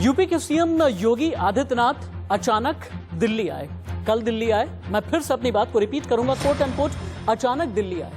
UP के CM Yogi Adityanath अचानक दिल्ली आए। कल दिल्ली आए, मैं फिर से अपनी बात को रिपीट करूंगा, कोट एंड कोट, अचानक दिल्ली आए।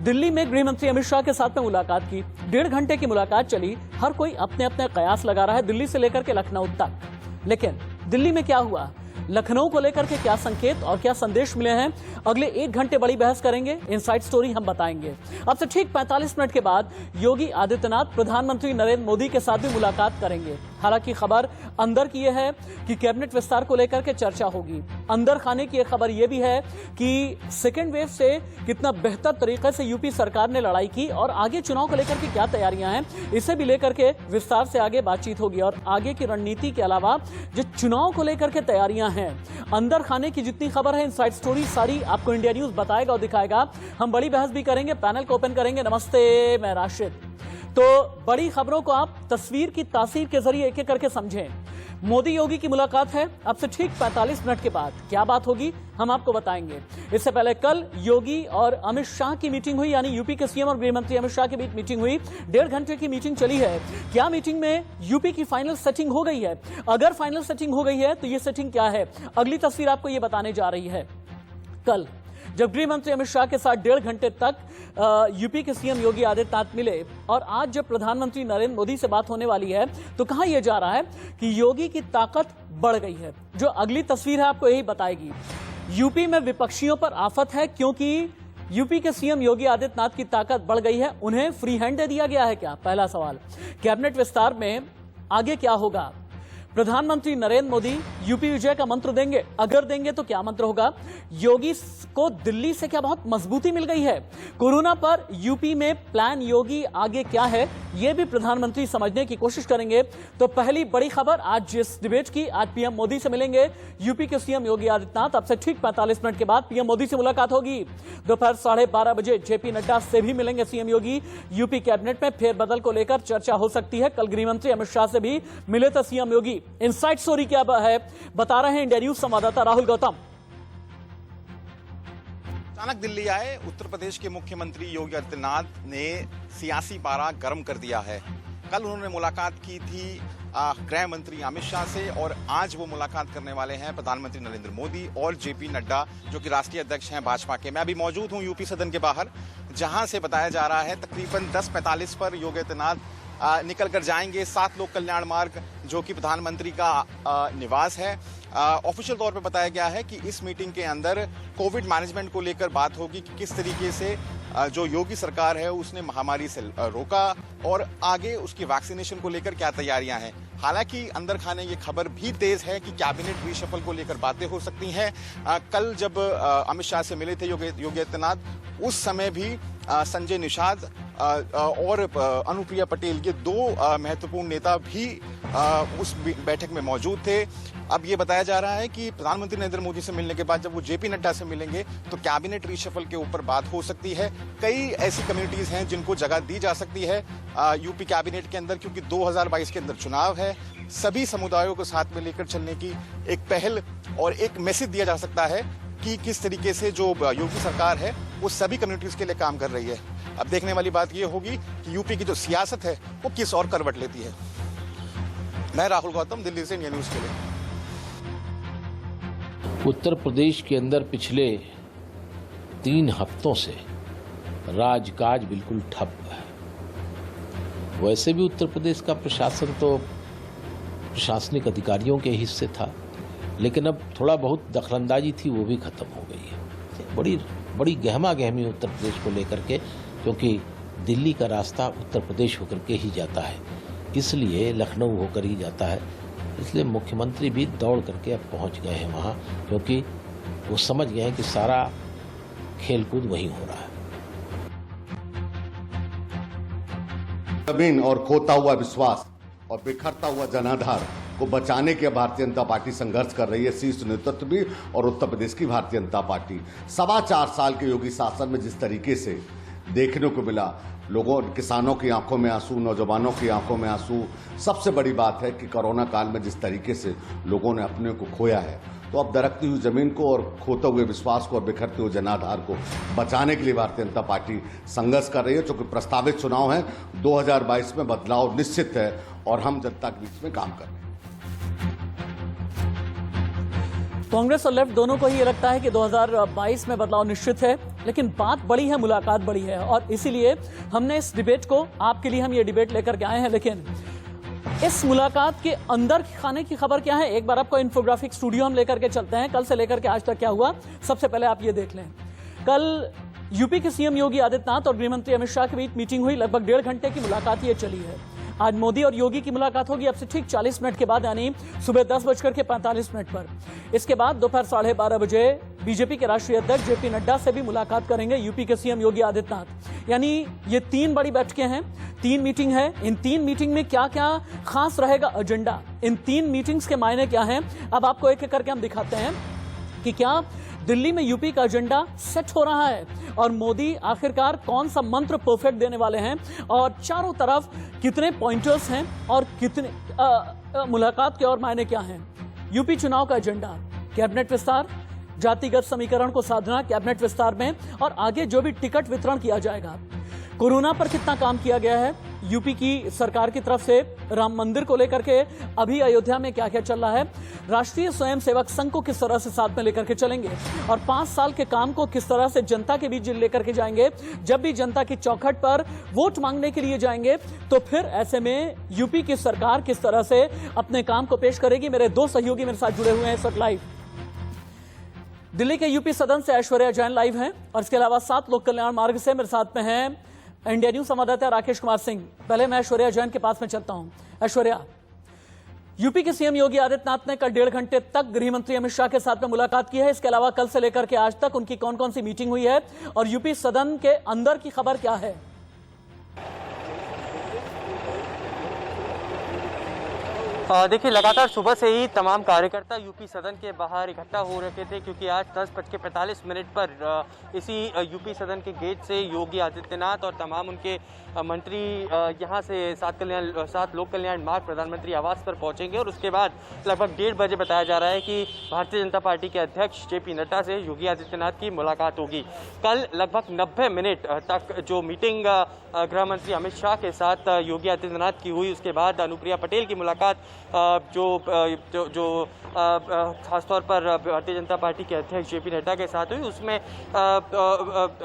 दिल्ली में गृह मंत्री अमित शाह के साथ में मुलाकात की। 1.5 घंटे की मुलाकात चली। हर कोई अपने अपने कयास लगा रहा है दिल्ली से लेकर के लखनऊ तक। लेकिन दिल्ली में क्या हुआ, लखनऊ को लेकर के क्या संकेत और क्या संदेश मिले हैं, अगले 1 घंटे बड़ी बहस करेंगे, इनसाइड स्टोरी हम बताएंगे। अब से ठीक 45 मिनट के बाद योगी आदित्यनाथ प्रधानमंत्री नरेंद्र मोदी के साथ भी मुलाकात करेंगे। हालांकि खबर अंदर की यह है कि कैबिनेट विस्तार को लेकर के चर्चा होगी। अंदर खाने की एक खबर यह भी है कि सेकेंड वेव से कितना बेहतर तरीके से यूपी सरकार ने लड़ाई की और आगे चुनाव को लेकर के क्या तैयारियां हैं, इसे भी लेकर के विस्तार से आगे बातचीत होगी। और आगे की रणनीति के अलावा जो चुनाव को लेकर के तैयारियां हैं, अंदर खाने की जितनी खबर है, इनसाइड स्टोरी सारी आपको इंडिया न्यूज बताएगा और दिखाएगा। हम बड़ी बहस भी करेंगे, पैनल को ओपन करेंगे। नमस्ते, मैं राशिद। तो बड़ी खबरों को आप तस्वीर की तासीर के जरिए एक एक करके समझें। मोदी योगी की मुलाकात है अब से ठीक 45 मिनट के बाद। क्या बात होगी हम आपको बताएंगे। इससे पहले कल योगी और अमित शाह की मीटिंग हुई, यानी यूपी के सीएम और गृह मंत्री अमित शाह के बीच मीटिंग हुई। 1.5 घंटे की मीटिंग चली है। क्या मीटिंग में यूपी की फाइनल सेटिंग हो गई है? अगर फाइनल सेटिंग हो गई है तो ये सेटिंग क्या है, अगली तस्वीर आपको ये बताने जा रही है। कल जब गृह मंत्री अमित शाह के साथ 1.5 घंटे तक यूपी के सीएम योगी आदित्यनाथ मिले और आज जब प्रधानमंत्री नरेंद्र मोदी से बात होने वाली है, तो कहा यह जा रहा है कि योगी की ताकत बढ़ गई है। जो अगली तस्वीर है आपको यही बताएगी। यूपी में विपक्षियों पर आफत है, क्योंकि यूपी के सीएम योगी आदित्यनाथ की ताकत बढ़ गई है। उन्हें फ्री हैंड दे दिया गया है क्या, पहला सवाल। कैबिनेट विस्तार में आगे क्या होगा? प्रधानमंत्री नरेंद्र मोदी यूपी विजय का मंत्र देंगे? अगर देंगे तो क्या मंत्र होगा? योगी को दिल्ली से क्या बहुत मजबूती मिल गई है? कोरोना पर यूपी में प्लान योगी आगे क्या है, यह भी प्रधानमंत्री समझने की कोशिश करेंगे। तो पहली बड़ी खबर आज जिस डिबेट की, आज पीएम मोदी से मिलेंगे यूपी के सीएम योगी आदित्यनाथ। अब से ठीक 45 मिनट के बाद पीएम मोदी से मुलाकात होगी। दोपहर 12:30 बजे जेपी नड्डा से भी मिलेंगे सीएम योगी। यूपी कैबिनेट में फेरबदल को लेकर चर्चा हो सकती है। कल गृह मंत्री अमित शाह से भी मिले थे सीएम योगी। इनसाइड स्टोरी क्या है बता रहे हैं इंडिया न्यूज संवाददाता राहुल गौतम। अचानक दिल्ली आए उत्तर प्रदेश के मुख्यमंत्री योगी आदित्यनाथ ने सियासी पारा गर्म कर दिया है। कल उन्होंने मुलाकात की थी गृह मंत्री अमित शाह से और आज वो मुलाकात करने वाले हैं प्रधानमंत्री नरेंद्र मोदी और जेपी नड्डा, जो कि राष्ट्रीय अध्यक्ष हैं भाजपा के। मैं अभी मौजूद हूं यूपी सदन के बाहर, जहां से बताया जा रहा है तकरीबन 10:45 पर योगी आदित्यनाथ निकल कर जाएंगे 7 लोक कल्याण मार्ग, जो कि प्रधानमंत्री का निवास है। ऑफिशियल तौर पे बताया गया है कि इस मीटिंग के अंदर कोविड मैनेजमेंट को लेकर बात होगी कि किस तरीके से जो योगी सरकार है उसने महामारी से रोका और आगे उसकी वैक्सीनेशन को लेकर क्या तैयारियां हैं। हालांकि अंदर खाने ये खबर भी तेज है कि कैबिनेट रीशफल को लेकर बातें हो सकती हैं। कल जब अमित शाह से मिले थे योगी आदित्यनाथ, उस समय भी संजय निषाद और अनुप्रिया पटेल, ये 2 महत्वपूर्ण नेता भी उस बैठक में मौजूद थे। अब ये बताया जा रहा है कि प्रधानमंत्री नरेंद्र मोदी से मिलने के बाद जब वो जेपी नड्डा से मिलेंगे तो कैबिनेट रीशफल के ऊपर बात हो सकती है। कई ऐसी कम्युनिटीज हैं जिनको जगह दी जा सकती है यूपी कैबिनेट के अंदर, क्योंकि 2022 के अंदर चुनाव है। सभी समुदायों को साथ में लेकर चलने की एक पहल और एक मैसेज दिया जा सकता है कि किस तरीके से जो योगी सरकार है वो सभी कम्युनिटीज के लिए काम कर रही है। अब देखने वाली बात ये होगी कि यूपी की जो सियासत है वो किस और करवट लेती है। मैं राहुल गौतम, दिल्ली से इंडिया न्यूज के लिए। उत्तर प्रदेश के अंदर पिछले 3 हफ्तों से राजकाज बिल्कुल ठप है। वैसे भी उत्तर प्रदेश का प्रशासन तो प्रशासनिक अधिकारियों के हिस्से था, लेकिन अब थोड़ा बहुत दखलंदाजी थी, वो भी खत्म हो गई है। बड़ी गहमा गहमी उत्तर प्रदेश को लेकर के, क्योंकि दिल्ली का रास्ता उत्तर प्रदेश होकर के ही जाता है, इसलिए लखनऊ होकर ही जाता है। इसलिए मुख्यमंत्री भी दौड़ करके अब पहुंच गए हैं वहां, क्योंकि वो समझ गए हैं कि सारा खेलकूद वहीं हो रहा है। जमीन और खोता हुआ विश्वास और बिखरता हुआ जनाधार को बचाने के भारतीय जनता पार्टी संघर्ष कर रही है। शीर्ष नेतृत्व भी और उत्तर प्रदेश की भारतीय जनता पार्टी 4.25 साल के योगी शासन में जिस तरीके से देखने को मिला, लोगों, किसानों की आंखों में आंसू, नौजवानों की आंखों में आंसू। सबसे बड़ी बात है कि कोरोना काल में जिस तरीके से लोगों ने अपने को खोया है, तो अब दरकती हुई जमीन को और खोते हुए विश्वास को और बिखरते हुए जनाधार को बचाने के लिए भारतीय जनता पार्टी संघर्ष कर रही है। चूंकि प्रस्तावित चुनाव है 2022 में बदलाव निश्चित है और हम जनता के बीच में काम कर रहे हैं। कांग्रेस और लेफ्ट दोनों को ही ये लगता है कि 2022 में बदलाव निश्चित है, लेकिन बात बड़ी है, मुलाकात बड़ी है, और इसीलिए हमने इस डिबेट को, आपके लिए हम ये डिबेट लेकर के आए हैं। लेकिन इस मुलाकात के अंदर खाने की खबर क्या है, एक बार आपको इन्फोग्राफिक स्टूडियो हम लेकर के चलते हैं, कल से लेकर के आज तक क्या हुआ। सबसे पहले आप ये देख लें, कल यूपी के सीएम योगी आदित्यनाथ और गृहमंत्री अमित शाह के बीच मीटिंग हुई। लगभग 1.5 घंटे की मुलाकात ये चली है। आज मोदी और योगी की मुलाकात होगी अब से ठीक 40 मिनट के बाद, यानी सुबह 10:45 पर। इसके बाद दोपहर 12:30 बजे बीजेपी के राष्ट्रीय अध्यक्ष जेपी नड्डा से भी मुलाकात करेंगे यूपी के सीएम योगी आदित्यनाथ। यानी ये 3 बड़ी बैठकें हैं, 3 मीटिंग है। इन 3 मीटिंग में क्या क्या खास रहेगा एजेंडा, इन 3 मीटिंग्स के मायने क्या हैं, अब आपको एक एक करके हम दिखाते हैं कि क्या दिल्ली में यूपी का एजेंडा सेट हो रहा है और मोदी आखिरकार कौन सा मंत्र परफेक्ट देने वाले हैं, और चारों तरफ कितने पॉइंटर्स हैं और कितने मुलाकात के और मायने क्या हैं। यूपी चुनाव का एजेंडा, कैबिनेट विस्तार, जातिगत समीकरण को साधना कैबिनेट विस्तार में, और आगे जो भी टिकट वितरण किया जाएगा। कोरोना पर कितना काम किया गया है यूपी की सरकार की तरफ से, राम मंदिर को लेकर के अभी अयोध्या में क्या क्या चल रहा है, राष्ट्रीय स्वयंसेवक संघ को किस तरह से साथ में लेकर के चलेंगे, और 5 साल के काम को किस तरह से जनता के बीच लेकर के जाएंगे। जब भी जनता की चौखट पर वोट मांगने के लिए जाएंगे तो फिर ऐसे में यूपी की सरकार किस तरह से अपने काम को पेश करेगी। मेरे 2 सहयोगी मेरे साथ जुड़े हुए हैं इस वक्त लाइव। दिल्ली के यूपी सदन से ऐश्वर्या जैन लाइव हैं, और इसके अलावा 7 लोक कल्याण मार्ग से मेरे साथ में हैं इंडिया न्यूज संवाददाता राकेश कुमार सिंह। पहले मैं ऐश्वर्या जैन के पास में चलता हूं। ऐश्वर्या, यूपी के सीएम योगी आदित्यनाथ ने कल 1.5 घंटे तक गृह मंत्री अमित शाह के साथ में मुलाकात की है। इसके अलावा कल से लेकर के आज तक उनकी कौन कौन सी मीटिंग हुई है और यूपी सदन के अंदर की खबर क्या है? देखिए, लगातार सुबह से ही तमाम कार्यकर्ता यूपी सदन के बाहर इकट्ठा हो रखे थे, क्योंकि आज 10:45 पर इसी यूपी सदन के गेट से योगी आदित्यनाथ और तमाम उनके मंत्री यहां से 7 लोक कल्याण मार्ग प्रधानमंत्री आवास पर पहुंचेंगे, और उसके बाद लगभग 1:30 बजे बताया जा रहा है कि भारतीय जनता पार्टी के अध्यक्ष जेपी नड्डा से योगी आदित्यनाथ की मुलाकात होगी। कल लगभग 90 मिनट तक जो मीटिंग गृह मंत्री अमित शाह के साथ योगी आदित्यनाथ की हुई, उसके बाद अनुप्रिया पटेल की मुलाकात जो खासतौर पर भारतीय जनता पार्टी के अध्यक्ष जेपी नड्डा के साथ हुई, उसमें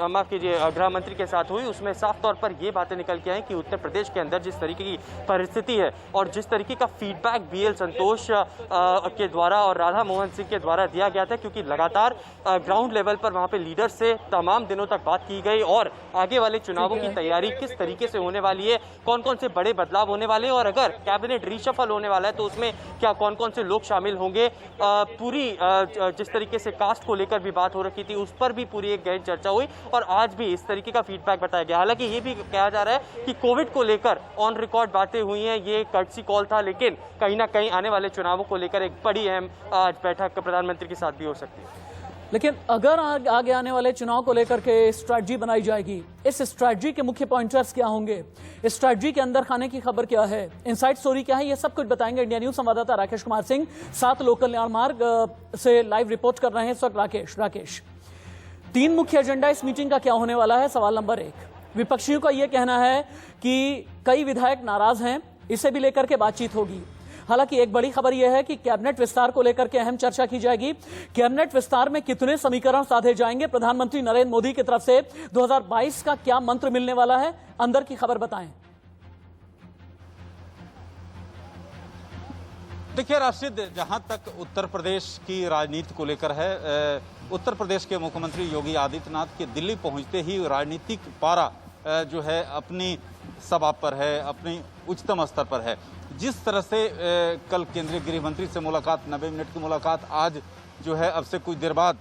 माफ कीजिए गृह मंत्री के साथ हुई, उसमें साफ तौर पर ये बातें निकल के आई कि उत्तर प्रदेश के अंदर जिस तरीके की परिस्थिति है और जिस तरीके का फीडबैक बीएल संतोष के द्वारा और राधा मोहन सिंह के द्वारा दिया गया था, क्योंकि लगातार ग्राउंड लेवल पर वहाँ पे लीडर से तमाम दिनों तक बात की गई और आगे वाले चुनावों की तैयारी किस तरीके से होने वाली है, कौन कौन से बड़े बदलाव होने वाले हैं, और अगर कैबिनेट रीशफल होने वाला है तो उसमें क्या कौन कौन से लोग शामिल होंगे, पूरी जिस तरीके से कास्ट को लेकर भी बात हो रखी थी उस पर भी पूरी एक गहन चर्चा हुई, और आज भी इस तरीके का फीडबैक बताया गया। हालांकि ये भी कहा जा रहा है कि कोविड को लेकर ऑन रिकॉर्ड बातें हुई हैं, ये कर्टसी कॉल था, लेकिन कहीं ना कहीं आने वाले चुनावों को लेकर एक बड़ी अहम आज बैठक प्रधानमंत्री के साथ भी हो सकती है। लेकिन अगर आगे आने वाले चुनाव को लेकर के स्ट्रैटेजी बनाई जाएगी, इस स्ट्रैटेजी के मुख्य पॉइंटर्स क्या होंगे, इस स्ट्रैटेजी के अंदर खाने की खबर क्या है, इनसाइड स्टोरी क्या है, ये सब कुछ बताएंगे इंडिया न्यूज संवाददाता राकेश कुमार सिंह 7 लोक कल्याण मार्ग से लाइव रिपोर्ट कर रहे हैं इस वक्त। राकेश, 3 मुख्य एजेंडा इस मीटिंग का क्या होने वाला है? सवाल नंबर 1, विपक्षियों का यह कहना है कि कई विधायक नाराज हैं, इसे भी लेकर के बातचीत होगी। हालांकि एक बड़ी खबर यह है कि कैबिनेट विस्तार को लेकर के अहम चर्चा की जाएगी। कैबिनेट विस्तार में कितने समीकरण साधे जाएंगे, प्रधानमंत्री नरेंद्र मोदी की तरफ से 2022 का क्या मंत्र मिलने वाला है, अंदर की खबर बताएं। देखिए राशिद, जहां तक उत्तर प्रदेश की राजनीति को लेकर है, उत्तर प्रदेश के मुख्यमंत्री योगी आदित्यनाथ के दिल्ली पहुंचते ही राजनीतिक पारा जो है अपनी सभा पर है, अपनी उच्चतम स्तर पर है। जिस तरह से कल केंद्रीय गृह मंत्री से मुलाकात, 90 मिनट की मुलाकात, आज जो है अब से कुछ देर बाद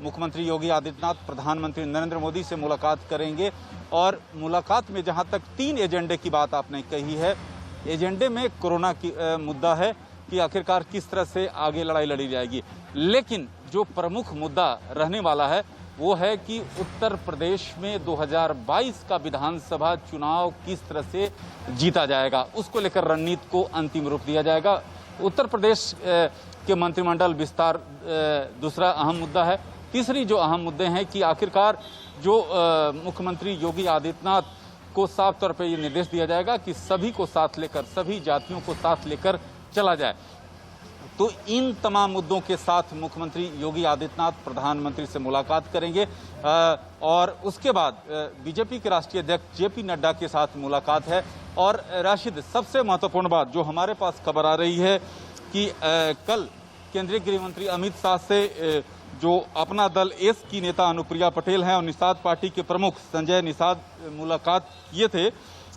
मुख्यमंत्री योगी आदित्यनाथ प्रधानमंत्री नरेंद्र मोदी से मुलाकात करेंगे, और मुलाकात में जहां तक 3 एजेंडे की बात आपने कही है, एजेंडे में कोरोना की मुद्दा है कि आखिरकार किस तरह से आगे लड़ाई लड़ी जाएगी, लेकिन जो प्रमुख मुद्दा रहने वाला है वो है कि उत्तर प्रदेश में 2022 का विधानसभा चुनाव किस तरह से जीता जाएगा, उसको लेकर रणनीति को अंतिम रूप दिया जाएगा। उत्तर प्रदेश के मंत्रिमंडल विस्तार दूसरा अहम मुद्दा है। तीसरी जो अहम मुद्दे हैं कि आखिरकार जो मुख्यमंत्री योगी आदित्यनाथ को साफ तौर पर ये निर्देश दिया जाएगा कि सभी को साथ लेकर, सभी जातियों को साथ लेकर चला जाए। तो इन तमाम मुद्दों के साथ मुख्यमंत्री योगी आदित्यनाथ प्रधानमंत्री से मुलाकात करेंगे और उसके बाद बीजेपी के राष्ट्रीय अध्यक्ष जेपी नड्डा के साथ मुलाकात है। और राशिद, सबसे महत्वपूर्ण बात जो हमारे पास खबर आ रही है कि कल केंद्रीय गृह मंत्री अमित शाह से जो अपना दल एस की नेता अनुप्रिया पटेल हैं और निषाद पार्टी के प्रमुख संजय निषाद मुलाकात किए थे।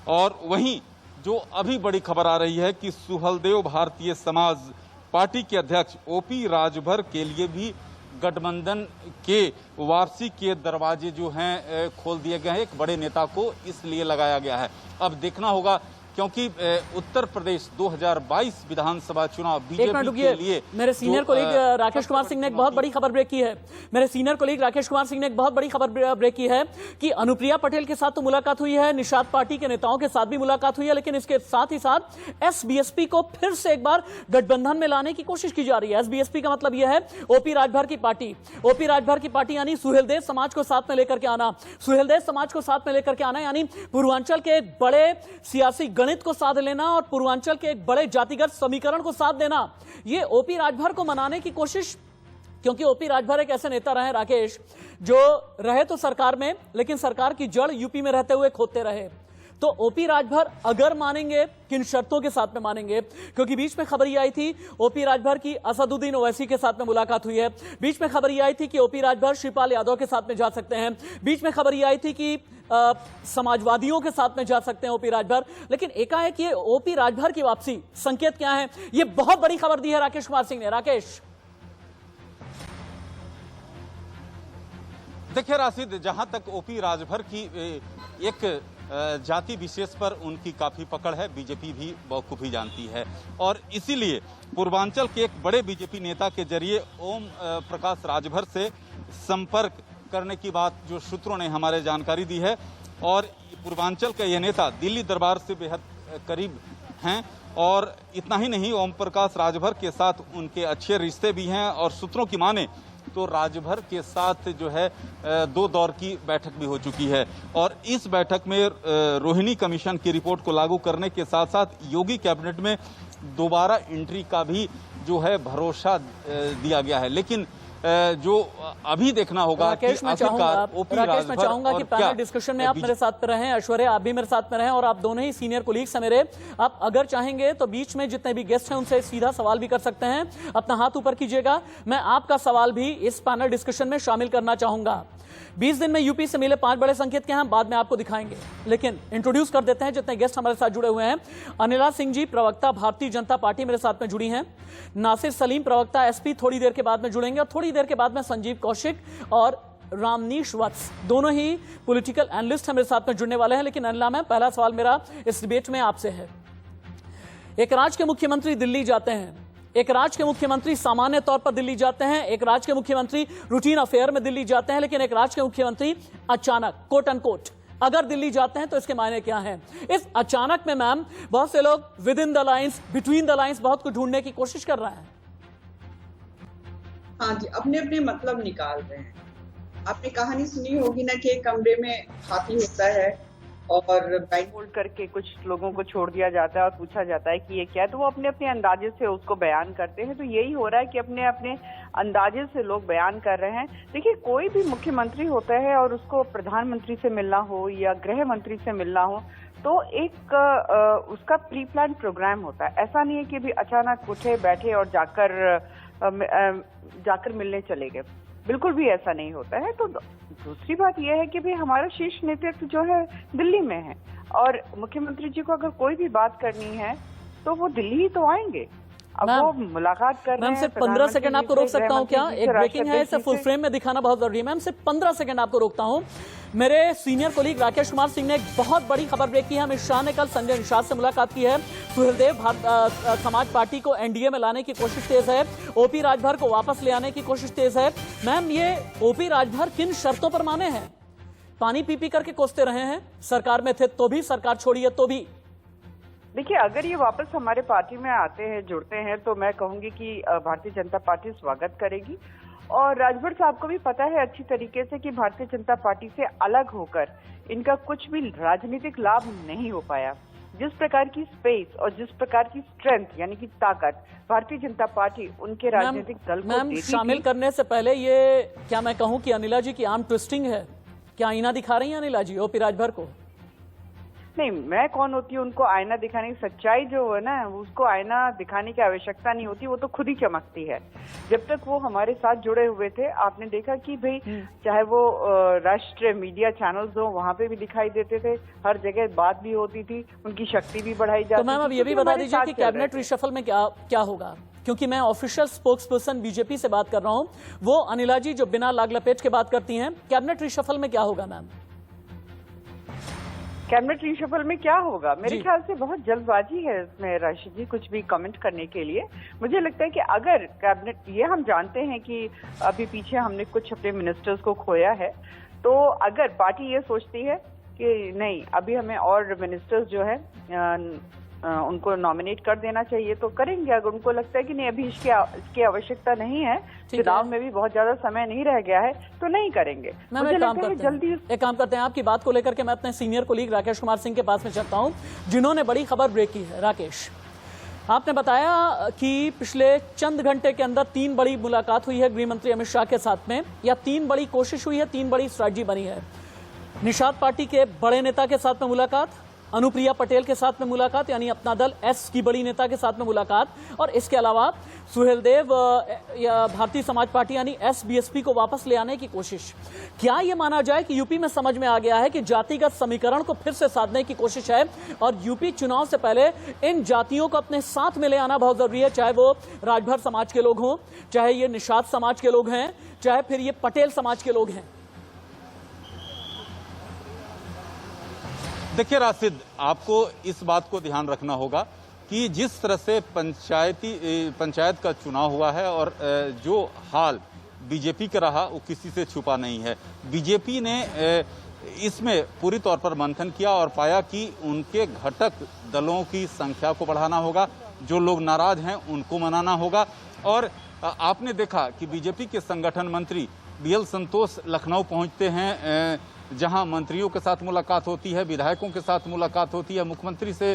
और वहीं जो अभी बड़ी खबर आ रही है कि सुहलदेव भारतीय समाज पार्टी के अध्यक्ष ओपी राजभर के लिए भी गठबंधन के वापसी के दरवाजे जो हैं खोल दिए गए हैं। एक बड़े नेता को इसलिए लगाया गया है। अब देखना होगा क्योंकि उत्तर प्रदेश 2022 विधानसभा चुनाव बीजेपी के लिए मेरे सीनियर कोलीग राकेश कुमार सिंह ने एक बहुत बड़ी खबर ब्रेक की है। मेरे सीनियर कोलीग राकेश कुमार सिंह ने एक बहुत बड़ी खबर ब्रेक की है कि अनुप्रिया पटेल के साथ तो मुलाकात हुई है, निषाद पार्टी के नेताओं के साथ भी मुलाकात हुई है, लेकिन इसके साथ ही साथ एसबीएसपी को फिर से एक बार गठबंधन में लाने की कोशिश की जा रही है। एसबीएसपी का मतलब यह है ओपी राजभर की पार्टी। ओपी राजभर की पार्टी यानी सुहेलदेव समाज को साथ में लेकर के आना। सुहेलदेव समाज को साथ में लेकर के आना यानी पूर्वांचल के एक बड़े सियासी गणित को साध लेना और पूर्वांचल के एक बड़े जातिगत समीकरण को साथ देना। ये ओपी राजभर को मनाने की कोशिश, क्योंकि ओपी राजभर एक ऐसे नेता रहे राकेश जो रहे तो सरकार में, लेकिन सरकार की जड़ यूपी में रहते हुए खोदते रहे। तो ओपी राजभर अगर मानेंगे, किन शर्तों के साथ में मानेंगे, क्योंकि बीच में खबर ये आई थी ओपी राजभर की असदुद्दीन ओवैसी के साथ में मुलाकात हुई है। बीच में खबर ये आई थी कि ओपी राजभर शिवपाल यादव के साथ में जा सकते हैं। बीच में खबर ये आई थी कि समाजवादियों के साथ में जा सकते हैं ओपी राजभर। लेकिन एकाएक ये ओपी राजभर की वापसी, संकेत क्या है? ये बहुत बड़ी खबर दी है राकेश कुमार सिंह ने। राकेश, देखिए राशिद, जहां तक ओपी राजभर की एक जाति विशेष पर उनकी काफी पकड़ है, बीजेपी भी बखूबी जानती है और इसीलिए पूर्वांचल के एक बड़े बीजेपी नेता के जरिए ओम प्रकाश राजभर से संपर्क करने की बात जो सूत्रों ने हमारे जानकारी दी है। और पूर्वांचल का यह नेता दिल्ली दरबार से बेहद करीब हैं और इतना ही नहीं, ओम प्रकाश राजभर के साथ उनके अच्छे रिश्ते भी हैं और सूत्रों की माने तो राजभर के साथ जो है 2 दौर की बैठक भी हो चुकी है। और इस बैठक में रोहिणी कमीशन की रिपोर्ट को लागू करने के साथ साथ योगी कैबिनेट में दोबारा एंट्री का भी जो है भरोसा दिया गया है। लेकिन जो अभी देखना होगा राकेश, मैं चाहूंगा कि पैनल डिस्कशन में आप मेरे साथ रहें, ऐश्वर्या आप भी मेरे साथ में रहें और आप दोनों ही सीनियर कोलीग्स हैं मेरे। आप अगर चाहेंगे तो बीच में जितने भी गेस्ट हैं उनसे सीधा सवाल भी कर सकते हैं। अपना हाथ ऊपर कीजिएगा, मैं आपका सवाल भी इस पैनल डिस्कशन में शामिल करना चाहूंगा। 20 दिन में यूपी से मिले 5 बड़े संकेत के हैं, बाद में आपको दिखाएंगे, लेकिन इंट्रोड्यूस कर देते हैं जितने गेस्ट हमारे साथ जुड़े हुए हैं। अनिला सिंह जी, प्रवक्ता भारतीय जनता पार्टी, मेरे साथ में जुड़ी हैं। नासिर सलीम, प्रवक्ता एसपी, थोड़ी देर के बाद में जुड़ेंगे और थोड़ी देर के बाद में संजीव कौशिक और रामनीश वत्स, दोनों ही पॉलिटिकल एनालिस्ट हैं, मेरे साथ में जुड़ने वाले हैं। लेकिन अनिला मैम, पहला सवाल मेरा इस डिबेट में आपसे है। एक राज्य के मुख्यमंत्री दिल्ली जाते हैं, एक राज्य के मुख्यमंत्री सामान्य तौर पर दिल्ली जाते हैं, एक राज्य के मुख्यमंत्री रूटीन अफेयर में दिल्ली जाते हैं, लेकिन एक राज्य के मुख्यमंत्री अचानक कोट अनकोट अगर दिल्ली जाते हैं तो इसके मायने क्या हैं? इस अचानक में मैम बहुत से लोग with in the lines, between the lines बहुत कुछ ढूंढने की कोशिश कर रहे हैं। हाँ जी, अपने अपने मतलब निकाल रहे हैं। आपने कहानी सुनी होगी ना कि एक कमरे में हाथी होता है और ब्लाइंड होल्ड करके कुछ लोगों को छोड़ दिया जाता है और पूछा जाता है कि ये क्या है, तो वो अपने अपने अंदाजे से उसको बयान करते हैं। तो यही हो रहा है कि अपने अपने अंदाजे से लोग बयान कर रहे हैं। देखिए, कोई भी मुख्यमंत्री होता है और उसको प्रधानमंत्री से मिलना हो या गृह मंत्री से मिलना हो तो एक उसका प्री प्लान प्रोग्राम होता है। ऐसा नहीं है कि अभी अचानक उठे बैठे और जाकर मिलने चले गए, बिल्कुल भी ऐसा नहीं होता है। तो दूसरी बात यह है कि भाई हमारा शीर्ष नेतृत्व जो है दिल्ली में है और मुख्यमंत्री जी को अगर कोई भी बात करनी है तो वो दिल्ली ही तो आएंगे। अब वो मुलाकात कर रहे हैं। सिर्फ 15 सेकंड आपको रोक सकता हूं क्या? एक ब्रेकिंग है, इसे फुल फ्रेम में दिखाना बहुत जरूरी है। मैम सिर्फ 15 सेकंड आपको रोकता हूं। मेरे सीनियर कोलीग राकेश कुमार सिंह ने एक बहुत बड़ी खबर ब्रेक की है। अमित शाह ने कल संजय निषाद से मुलाकात की है। सुहेलदेव समाज पार्टी को एनडीए में लाने की कोशिश तेज है। ओपी राजभर को वापस ले आने की कोशिश तेज है। मैम, ये ओपी राजभर किन शर्तों पर माने हैं? पानी पी पी करके कोसते रहे हैं, सरकार में थे तो भी, सरकार छोड़ी है तो भी। देखिए, अगर ये वापस हमारे पार्टी में आते हैं, जुड़ते हैं, तो मैं कहूंगी कि भारतीय जनता पार्टी स्वागत करेगी। और राजभर साहब को भी पता है अच्छी तरीके से कि भारतीय जनता पार्टी से अलग होकर इनका कुछ भी राजनीतिक लाभ नहीं हो पाया। जिस प्रकार की स्पेस और जिस प्रकार की स्ट्रेंथ यानी कि ताकत भारतीय जनता पार्टी उनके राजनीतिक दल को मैम देती शामिल थी। करने से पहले ये क्या मैं कहूं कि अनिला जी की आर्म ट्विस्टिंग है? क्या आईना दिखा रही हैं अनिला जी ओपी राजभर को? नहीं, मैं कौन होती हूँ उनको आईना दिखाने की? सच्चाई जो है ना, उसको आईना दिखाने की आवश्यकता नहीं होती, वो तो खुद ही चमकती है। जब तक वो हमारे साथ जुड़े हुए थे, आपने देखा कि भाई चाहे वो राष्ट्रीय मीडिया चैनल्स हो, वहाँ पे भी दिखाई देते थे, हर जगह बात भी होती थी, उनकी शक्ति भी बढ़ाई जाती तो मैम थी, अब ये भी क्योंकि बता हमारे दीजिए साथ कि चल रहे कैबिनेट थे। रिशफल में क्या होगा, क्योंकि मैं ऑफिशियल स्पोक्स पर्सन बीजेपी से बात कर रहा हूं, वो अनिला जी जो बिना लाग लपेट के बात करती हैं। कैबिनेट रिशफल में क्या होगा मैम? कैबिनेट रिशफल में क्या होगा? मेरे जी। ख्याल से बहुत जल्दबाजी है इसमें राशिद जी कुछ भी कमेंट करने के लिए। मुझे लगता है कि अगर कैबिनेट, ये हम जानते हैं कि अभी पीछे हमने कुछ अपने मिनिस्टर्स को खोया है, तो अगर पार्टी ये सोचती है कि नहीं अभी हमें और मिनिस्टर्स जो है उनको नॉमिनेट कर देना चाहिए तो करेंगे। अगर उनको लगता है कि नहीं अभी इसकी आवश्यकता नहीं है, चुनाव में भी बहुत ज्यादा समय नहीं रह गया है, तो नहीं करेंगे। मुझे लगता है जल्दी एक काम करते हैं, आपकी बात को लेकर के मैं अपने सीनियर कोलीग राकेश कुमार सिंह के पास में चलता हूं, जिन्होंने बड़ी खबर ब्रेक की है। राकेश, आपने बताया कि पिछले चंद घंटे के अंदर 3 बड़ी मुलाकात हुई है गृह मंत्री अमित शाह के साथ में, या 3 बड़ी कोशिश हुई है, 3 बड़ी स्ट्रैटेजी बनी है। निषाद पार्टी के बड़े नेता के साथ में मुलाकात, अनुप्रिया पटेल के साथ में मुलाकात यानी अपना दल एस की बड़ी नेता के साथ में मुलाकात, और इसके अलावा सुहेलदेव या भारतीय समाज पार्टी यानी एस बीएसपी को वापस ले आने की कोशिश। क्या यह माना जाए कि यूपी में समझ में आ गया है कि जातिगत समीकरण को फिर से साधने की कोशिश है, और यूपी चुनाव से पहले इन जातियों को अपने साथ में ले आना बहुत जरूरी है, चाहे वो राजभर समाज के लोग हों, चाहे ये निषाद समाज के लोग हैं, चाहे फिर ये पटेल समाज के लोग हैं? देखिए राशिद, आपको इस बात को ध्यान रखना होगा कि जिस तरह से पंचायत का चुनाव हुआ है और जो हाल बीजेपी का रहा वो किसी से छुपा नहीं है। बीजेपी ने इसमें पूरी तौर पर मंथन किया और पाया कि उनके घटक दलों की संख्या को बढ़ाना होगा, जो लोग नाराज हैं उनको मनाना होगा। और आपने देखा कि बीजेपी के संगठन मंत्री बीएल संतोष लखनऊ पहुंचते हैं, जहां मंत्रियों के साथ मुलाकात होती है, विधायकों के साथ मुलाकात होती है, मुख्यमंत्री से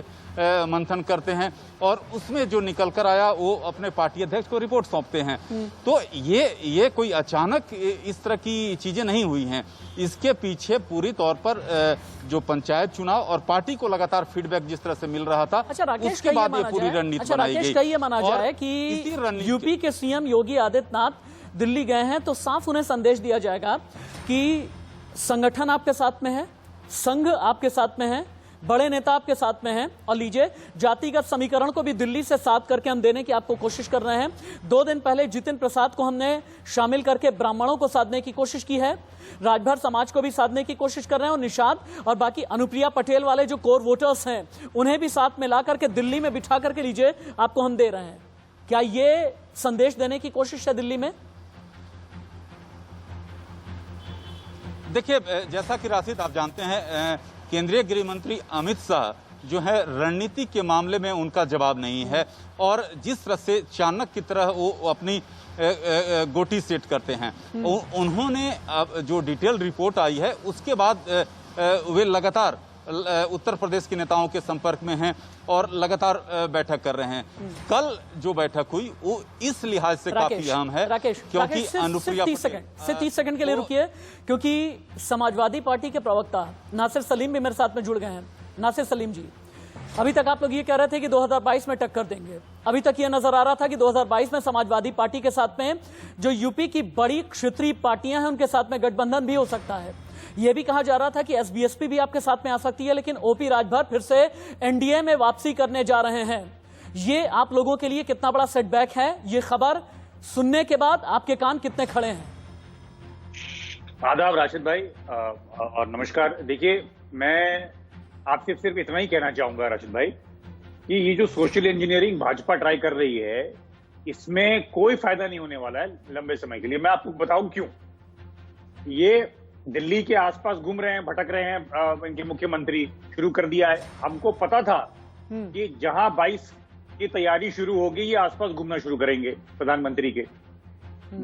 मंथन करते हैं, और उसमें जो निकल कर आया वो अपने पार्टी अध्यक्ष को रिपोर्ट सौंपते हैं। तो ये कोई अचानक इस तरह की चीजें नहीं हुई हैं। इसके पीछे पूरी तौर पर जो पंचायत चुनाव और पार्टी को लगातार फीडबैक जिस तरह से मिल रहा था, अच्छा राकेश, उसके बाद ये पूरी रणनीति बनाई गई। राकेश, ये माना जाए कि यूपी के सीएम योगी आदित्यनाथ दिल्ली गए हैं तो साफ उन्हें संदेश दिया जाएगा कि संगठन आपके साथ में है, संघ आपके साथ में है, बड़े नेता आपके साथ में हैं, और लीजिए जातिगत समीकरण को भी दिल्ली से साथ करके हम देने की आपको कोशिश कर रहे हैं। 2 दिन पहले जितिन प्रसाद को हमने शामिल करके ब्राह्मणों को साधने की कोशिश की है, राजभर समाज को भी साधने की कोशिश कर रहे हैं, और निषाद और बाकी अनुप्रिया पटेल वाले जो कोर वोटर्स हैं उन्हें भी साथ में ला करके दिल्ली में बिठा करके लीजिए आपको हम दे रहे हैं। क्या ये संदेश देने की कोशिश है दिल्ली में? देखिए, जैसा कि राशिद आप जानते हैं, केंद्रीय गृह मंत्री अमित शाह जो है रणनीति के मामले में उनका जवाब नहीं है, और जिस तरह से चाणक्य की तरह वो अपनी गोटी सेट करते हैं, उन्होंने जो डिटेल रिपोर्ट आई है उसके बाद वे लगातार उत्तर प्रदेश के नेताओं के संपर्क में हैं और लगातार बैठक कर रहे हैं। कल जो बैठक हुई वो इस लिहाज से काफी अहम है क्योंकि अनुप्रिया 30 सेकंड के लिए रुकिए, क्योंकि समाजवादी पार्टी के प्रवक्ता नासिर सलीम भी मेरे साथ में जुड़ गए हैं। नासिर सलीम जी, अभी तक आप लोग ये कह रहे थे कि 2022 में टक्कर देंगे, अभी तक ये नजर आ रहा था कि 2022 में समाजवादी पार्टी के साथ में जो यूपी की बड़ी क्षेत्रीय पार्टियां हैं उनके साथ में गठबंधन भी हो सकता है। यह भी कहा जा रहा था कि एसबीएसपी भी आपके साथ में आ सकती है, लेकिन ओपी राजभर फिर से एनडीए में वापसी करने जा रहे हैं। ये आप लोगों के लिए कितना बड़ा सेटबैक है? ये खबर सुनने के बाद आपके कान कितने खड़े हैं? आदाब राशिद भाई और नमस्कार। देखिए, मैं आपसे सिर्फ इतना ही कहना चाहूंगा राशिद भाई कि ये जो सोशल इंजीनियरिंग भाजपा ट्राई कर रही है इसमें कोई फायदा नहीं होने वाला है लंबे समय के लिए। मैं आपको बताऊं क्यों। ये दिल्ली के आसपास घूम रहे हैं, भटक रहे हैं, इनके मुख्यमंत्री शुरू कर दिया है। हमको पता था कि जहां 22 की तैयारी शुरू होगी ये आसपास घूमना शुरू करेंगे प्रधानमंत्री के।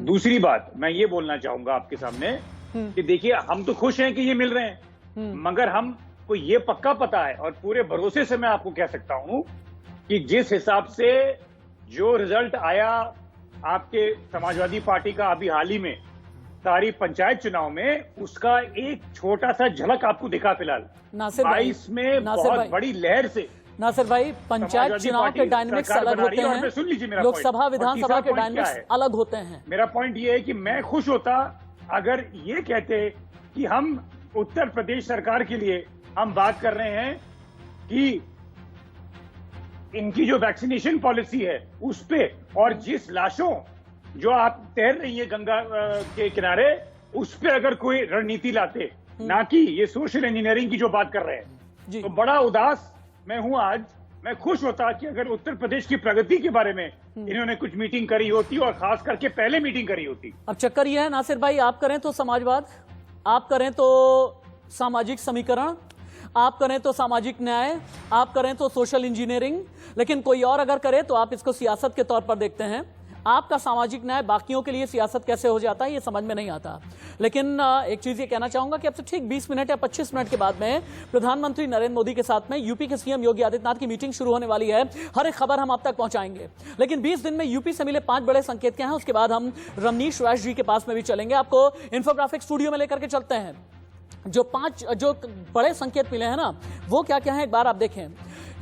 दूसरी बात मैं ये बोलना चाहूंगा आपके सामने कि देखिए, हम तो खुश हैं कि ये मिल रहे हैं, मगर हम को ये पक्का पता है और पूरे भरोसे से मैं आपको कह सकता हूं कि जिस हिसाब से जो रिजल्ट आया आपके समाजवादी पार्टी का अभी हाल ही में सारी पंचायत चुनाव में, उसका एक छोटा सा झलक आपको दिखा फिलहाल। नासिर भाई, 22 में बहुत बड़ी लहर से नासिर भाई, पंचायत चुनाव के डायनामिक्स अलग होते हैं, सुन लीजिए मेरा लोकसभा विधानसभा के डायनामिक्स अलग होते हैं। मेरा पॉइंट ये है कि मैं खुश होता अगर ये कहते कि हम उत्तर प्रदेश सरकार के लिए हम बात कर रहे हैं कि इनकी जो वैक्सीनेशन पॉलिसी है उस पे, और जिस लाशों जो आप तैर रही है गंगा के किनारे, उस पे अगर कोई रणनीति लाते, ना कि ये सोशल इंजीनियरिंग की जो बात कर रहे हैं, तो बड़ा उदास मैं हूं आज। मैं खुश होता कि अगर उत्तर प्रदेश की प्रगति के बारे में इन्होंने कुछ मीटिंग करी होती और खास करके पहले मीटिंग करी होती। अब चक्कर यह है नासिर भाई, आप करें तो समाजवाद, आप करें तो सामाजिक समीकरण, आप करें तो सामाजिक न्याय, आप करें तो सोशल इंजीनियरिंग, लेकिन कोई और अगर करे तो आप इसको सियासत के तौर पर देखते हैं। आपका सामाजिक न्याय बाकियों के लिए सियासत कैसे हो जाता है ये समझ में नहीं आता। लेकिन एक चीज ये कहना चाहूंगा कि अब से ठीक 20 मिनट या 25 मिनट के बाद में प्रधानमंत्री नरेंद्र मोदी के साथ में यूपी के सीएम योगी आदित्यनाथ की मीटिंग शुरू होने वाली है। हर एक खबर हम आप तक पहुंचाएंगे, लेकिन 20 दिन में यूपी से मिले 5 बड़े संकेत क्या हैं, उसके बाद हम रमनीश वैश जी के पास में भी चलेंगे। आपको इंफोग्राफिक स्टूडियो में लेकर के चलते हैं। जो बड़े संकेत मिले हैं ना, वो क्या क्या है एक बार आप देखें।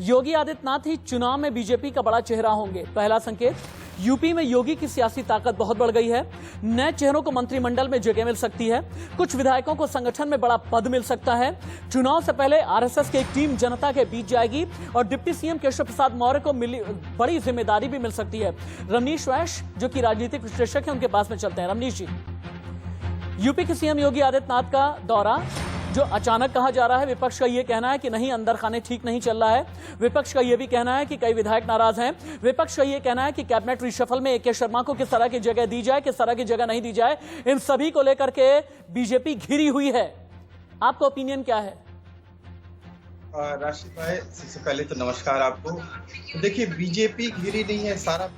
योगी आदित्यनाथ ही चुनाव में बीजेपी का बड़ा चेहरा होंगे। पहला संकेत, यूपी में योगी की सियासी ताकत बहुत बढ़ गई है। नए चेहरों को मंत्रिमंडल में जगह मिल सकती है। कुछ विधायकों को संगठन में बड़ा पद मिल सकता है। चुनाव से पहले आरएसएस की एक टीम जनता के बीच जाएगी और डिप्टी सीएम केशव प्रसाद मौर्य को मिली बड़ी जिम्मेदारी भी मिल सकती है। रमनीश वैश जो कि राजनीतिक विश्लेषक है, उनके पास में चलते हैं। रमनीश जी, यूपी के सीएम योगी आदित्यनाथ का दौरा जो अचानक कहा जा रहा है, विपक्ष का यह कहना है कि नहीं, अंदर खाने ठीक नहीं चल रहा है। विपक्ष का यह भी कहना है कि कई विधायक नाराज हैं। विपक्ष का यह कहना है कि कैबिनेट रिशफल में ए.के. शर्मा को किस तरह की जगह दी जाए, किस तरह की जगह नहीं दी जाए, इन सभी को लेकर के बीजेपी घिरी हुई है। आपका ओपिनियन क्या है? राशिद भाई, सबसे पहले तो नमस्कार आपको। देखिए, बीजेपी घिरी नहीं है, सारा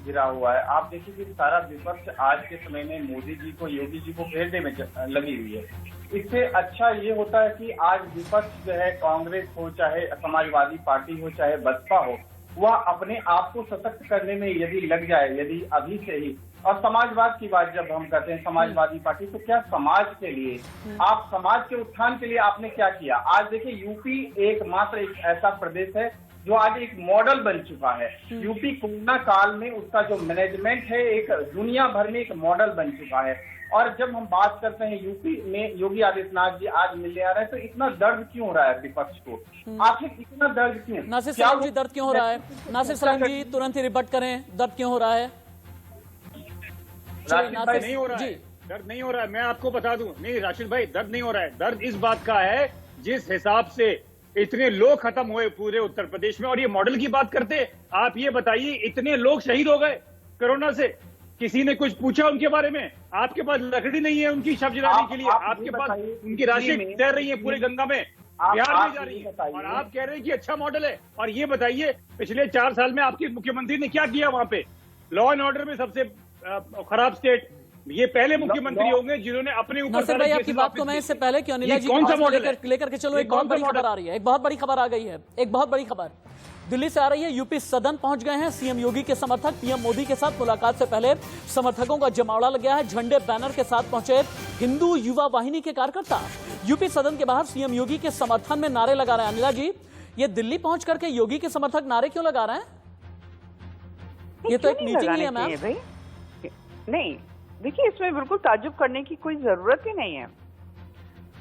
गिरा हुआ है। आप देखिए कि सारा विपक्ष आज के समय में मोदी जी को, योगी जी को घेरने में लगी हुई है। इससे अच्छा ये होता है कि आज विपक्ष जो है, कांग्रेस हो चाहे समाजवादी पार्टी हो चाहे बसपा हो, वह अपने आप को सशक्त करने में यदि लग जाए, यदि अभी से ही। और समाजवाद की बात जब हम करते हैं, समाजवादी पार्टी, तो क्या समाज के लिए, आप समाज के उत्थान के लिए आपने क्या किया? आज देखिए, यूपी एकमात्र एक ऐसा प्रदेश है जो आज एक मॉडल बन चुका है। यूपी कोरोना काल में उसका जो मैनेजमेंट है एक दुनिया भर में एक मॉडल बन चुका है। और जब हम बात करते हैं यूपी में योगी आदित्यनाथ जी आज मिलने आ रहे हैं, तो इतना दर्द क्यों हो रहा है विपक्ष को? आखिर इतना दर्द क्यों? नासिर सलाम जी, दर्द क्यों हो रहा है? नासिर सलाम जी, तुरंत ही रिबट करें, दर्द क्यों हो रहा है? राशिद भाई, नहीं हो रहा है, दर्द नहीं हो रहा है। मैं आपको बता दूं, नहीं राशिद भाई, दर्द नहीं हो रहा है। दर्द इस बात का है जिस हिसाब से इतने लोग खत्म हुए पूरे उत्तर प्रदेश में। और ये मॉडल की बात करते, आप ये बताइए, इतने लोग शहीद हो गए कोरोना से, किसी ने कुछ पूछा उनके बारे में? आपके पास लकड़ी नहीं है उनकी शव जलाने के लिए, आपके पास उनकी राशि तैर रही है पूरे गंगा में, बिहार में जा रही है, और आप कह रहे हैं कि अच्छा मॉडल है। और ये बताइए, पिछले 4 साल में आपके मुख्यमंत्री ने क्या किया वहां पे? लॉ एंड ऑर्डर में सबसे खराब स्टेट, ये पहले मुख्यमंत्री होंगे जिन्होंने अपने ऊपर। नासिर भाई, आपकी बात को मैं इससे पहले कि अनिला जी कौन सा मॉडल लेकर के चलो, एक बहुत बड़ी खबर आ रही है, एक बहुत बड़ी खबर आ गई है, एक बहुत बड़ी खबर दिल्ली से आ रही है। यूपी सदन पहुंच गए हैं सीएम योगी के समर्थक। पीएम मोदी के साथ मुलाकात से पहले समर्थकों का जमावड़ा लग गया है। झंडे बैनर के साथ पहुंचे हिंदू युवा वाहिनी के कार्यकर्ता यूपी सदन के बाहर सीएम योगी के समर्थन में नारे लगा रहे हैं। अनिला जी, ये दिल्ली पहुंच करके योगी के समर्थक नारे क्यों लगा रहे हैं? ये तो एक मीटिंग ही है मैम। नहीं, देखिए, इसमें बिल्कुल ताज्जुब करने की कोई जरूरत ही नहीं है।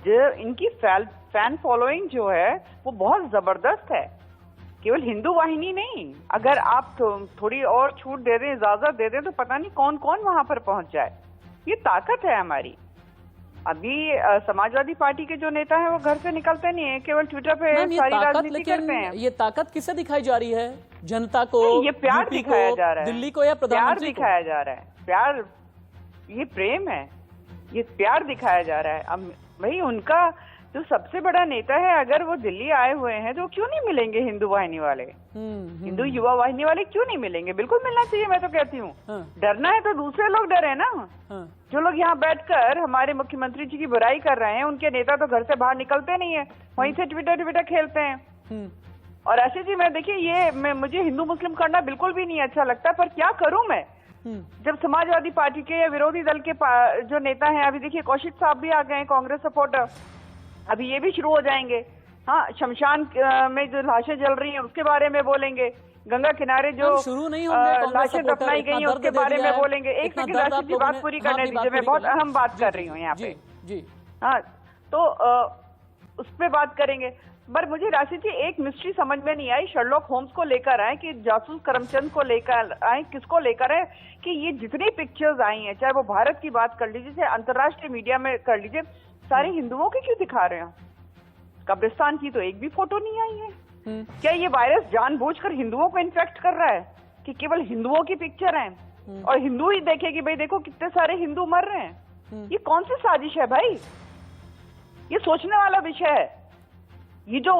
जो इनकी फैन फॉलोइंग जो है वो बहुत जबरदस्त है। केवल हिंदू वाहिनी नहीं, अगर आप थोड़ी और छूट दे दें, इजाजत दे दें, तो पता नहीं कौन कौन वहां पर पहुंच जाए। ये ताकत है हमारी। अभी समाजवादी पार्टी के जो नेता हैं वो घर से निकलते नहीं है, केवल ट्विटर पे सारी राजनीति करते हैं। ये ताकत किसे दिखाई जा रही है? जनता को? ये प्यार दिखाया जा रहा है, दिल्ली को या प्रधानमंत्री को? प्यार दिखाया जा रहा है, प्यार, ये प्रेम है, ये प्यार दिखाया जा रहा है। अब भाई, उनका जो सबसे बड़ा नेता है, अगर वो दिल्ली आए हुए हैं तो क्यों नहीं मिलेंगे हिंदू वाहिनी वाले? हिंदू युवा वाहिनी वाले क्यों नहीं मिलेंगे? बिल्कुल मिलना चाहिए, मैं तो कहती हूँ। डरना है तो दूसरे लोग डरे ना। जो लोग यहाँ बैठकर हमारे मुख्यमंत्री जी की बुराई कर रहे हैं, उनके नेता तो घर से बाहर निकलते नहीं है, वहीं से ट्विटर खेलते हैं। और ऐसे जी मैं देखिए मुझे हिंदू मुस्लिम करना बिल्कुल भी नहीं अच्छा लगता, पर क्या करूं मैं जब समाजवादी पार्टी के या विरोधी दल के जो नेता हैं, अभी देखिए कौशिक साहब भी आ गए हैं, कांग्रेस सपोर्टर, अभी ये भी शुरू हो जाएंगे। हाँ, शमशान में जो लाशें जल रही हैं उसके बारे में बोलेंगे, गंगा किनारे जो शुरू नहीं होंगे लाशें दफनाई गई हैं उसके बारे में बोलेंगे। एक सेकंड राशिद जी बात पूरी करने दीजिए, मैं बहुत अहम बात कर रही हूँ यहाँ पे। जी हाँ, तो उस पर बात करेंगे। पर मुझे राशिद जी एक मिस्ट्री समझ में नहीं आई, शर्लॉक होम्स को लेकर आए कि जासूस करमचंद को लेकर आए, किसको लेकर आए, कि ये जितनी पिक्चर्स आई हैं, चाहे वो भारत की बात कर लीजिए, चाहे अंतर्राष्ट्रीय मीडिया में कर लीजिए, सारे हिंदुओं की क्यों दिखा रहे हैं? कब्रिस्तान की तो एक भी फोटो नहीं आई है। क्या ये वायरस जानबूझकर हिंदुओं को इन्फेक्ट कर रहा है कि केवल हिंदुओं की पिक्चर है और हिंदू ही देखे कि भाई देखो कितने सारे हिंदू मर रहे हैं? ये कौन सी साजिश है भाई? ये सोचने वाला विषय है। ये जो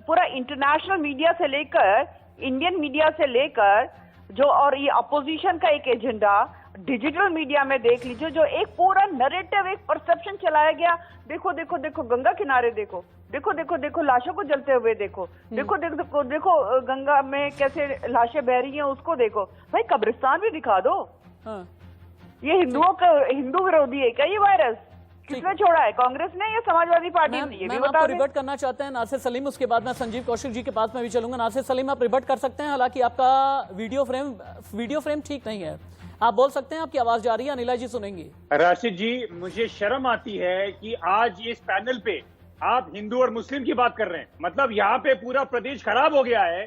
पूरा इंटरनेशनल मीडिया से लेकर इंडियन मीडिया से लेकर जो, और ये अपोजिशन का एक एजेंडा डिजिटल मीडिया में देख लीजिए, जो एक पूरा नरेटिव, एक परसेप्शन चलाया गया, देखो देखो देखो गंगा किनारे देखो, देखो देखो देखो लाशों को जलते हुए देखो, देखो देखो देखो गंगा में कैसे लाशें बह रही हैं उसको देखो। भाई कब्रिस्तान भी दिखा दो। ये हिंदुओं का, हिंदू विरोधी है क्या ये वायरस? किसने छोड़ा है? कांग्रेस ने या समाजवादी पार्टी ने? ये भी बता दें। रिवर्ट करना चाहते हैं नासिर सलीम, उसके बाद मैं संजीव कौशिक जी के पास में भी चलूंगा। नासिर सलीम, आप रिवर्ट कर सकते हैं, हालांकि आपका वीडियो फ्रेम ठीक नहीं है, आप बोल सकते हैं, आपकी आवाज जा रही है, अनिला जी सुनेंगी। राशिद जी, मुझे शर्म आती है कि आज इस पैनल पे आप हिंदू और मुस्लिम की बात कर रहे हैं। मतलब यहाँ पे पूरा प्रदेश खराब हो गया है,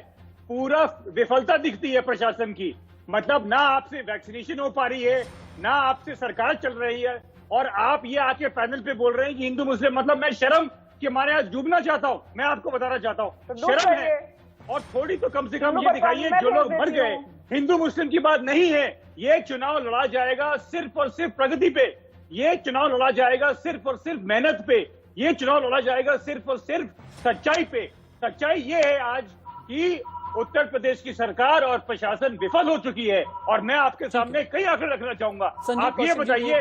पूरा विफलता दिखती है प्रशासन की। मतलब ना आपसे वैक्सीनेशन हो पा रही है, ना आपसे सरकार चल रही है, और आप ये आके पैनल पे बोल रहे हैं कि हिंदू मुस्लिम। मतलब मैं शर्म के मारे आज डूबना चाहता हूँ। मैं आपको बताना चाहता हूँ शर्म है, और थोड़ी तो कम से कम ये दिखाइए जो लोग मर गए। हिंदू मुस्लिम की बात नहीं है, ये चुनाव लड़ा जाएगा सिर्फ और सिर्फ प्रगति पे, ये चुनाव लड़ा जाएगा सिर्फ और सिर्फ मेहनत पे, ये चुनाव लड़ा जाएगा सिर्फ और सिर्फ सच्चाई पे। सच्चाई ये है आज कि उत्तर प्रदेश की सरकार और प्रशासन विफल हो चुकी है, और मैं आपके सामने कई आंकड़े रखना चाहूंगा। आप ये बताइए,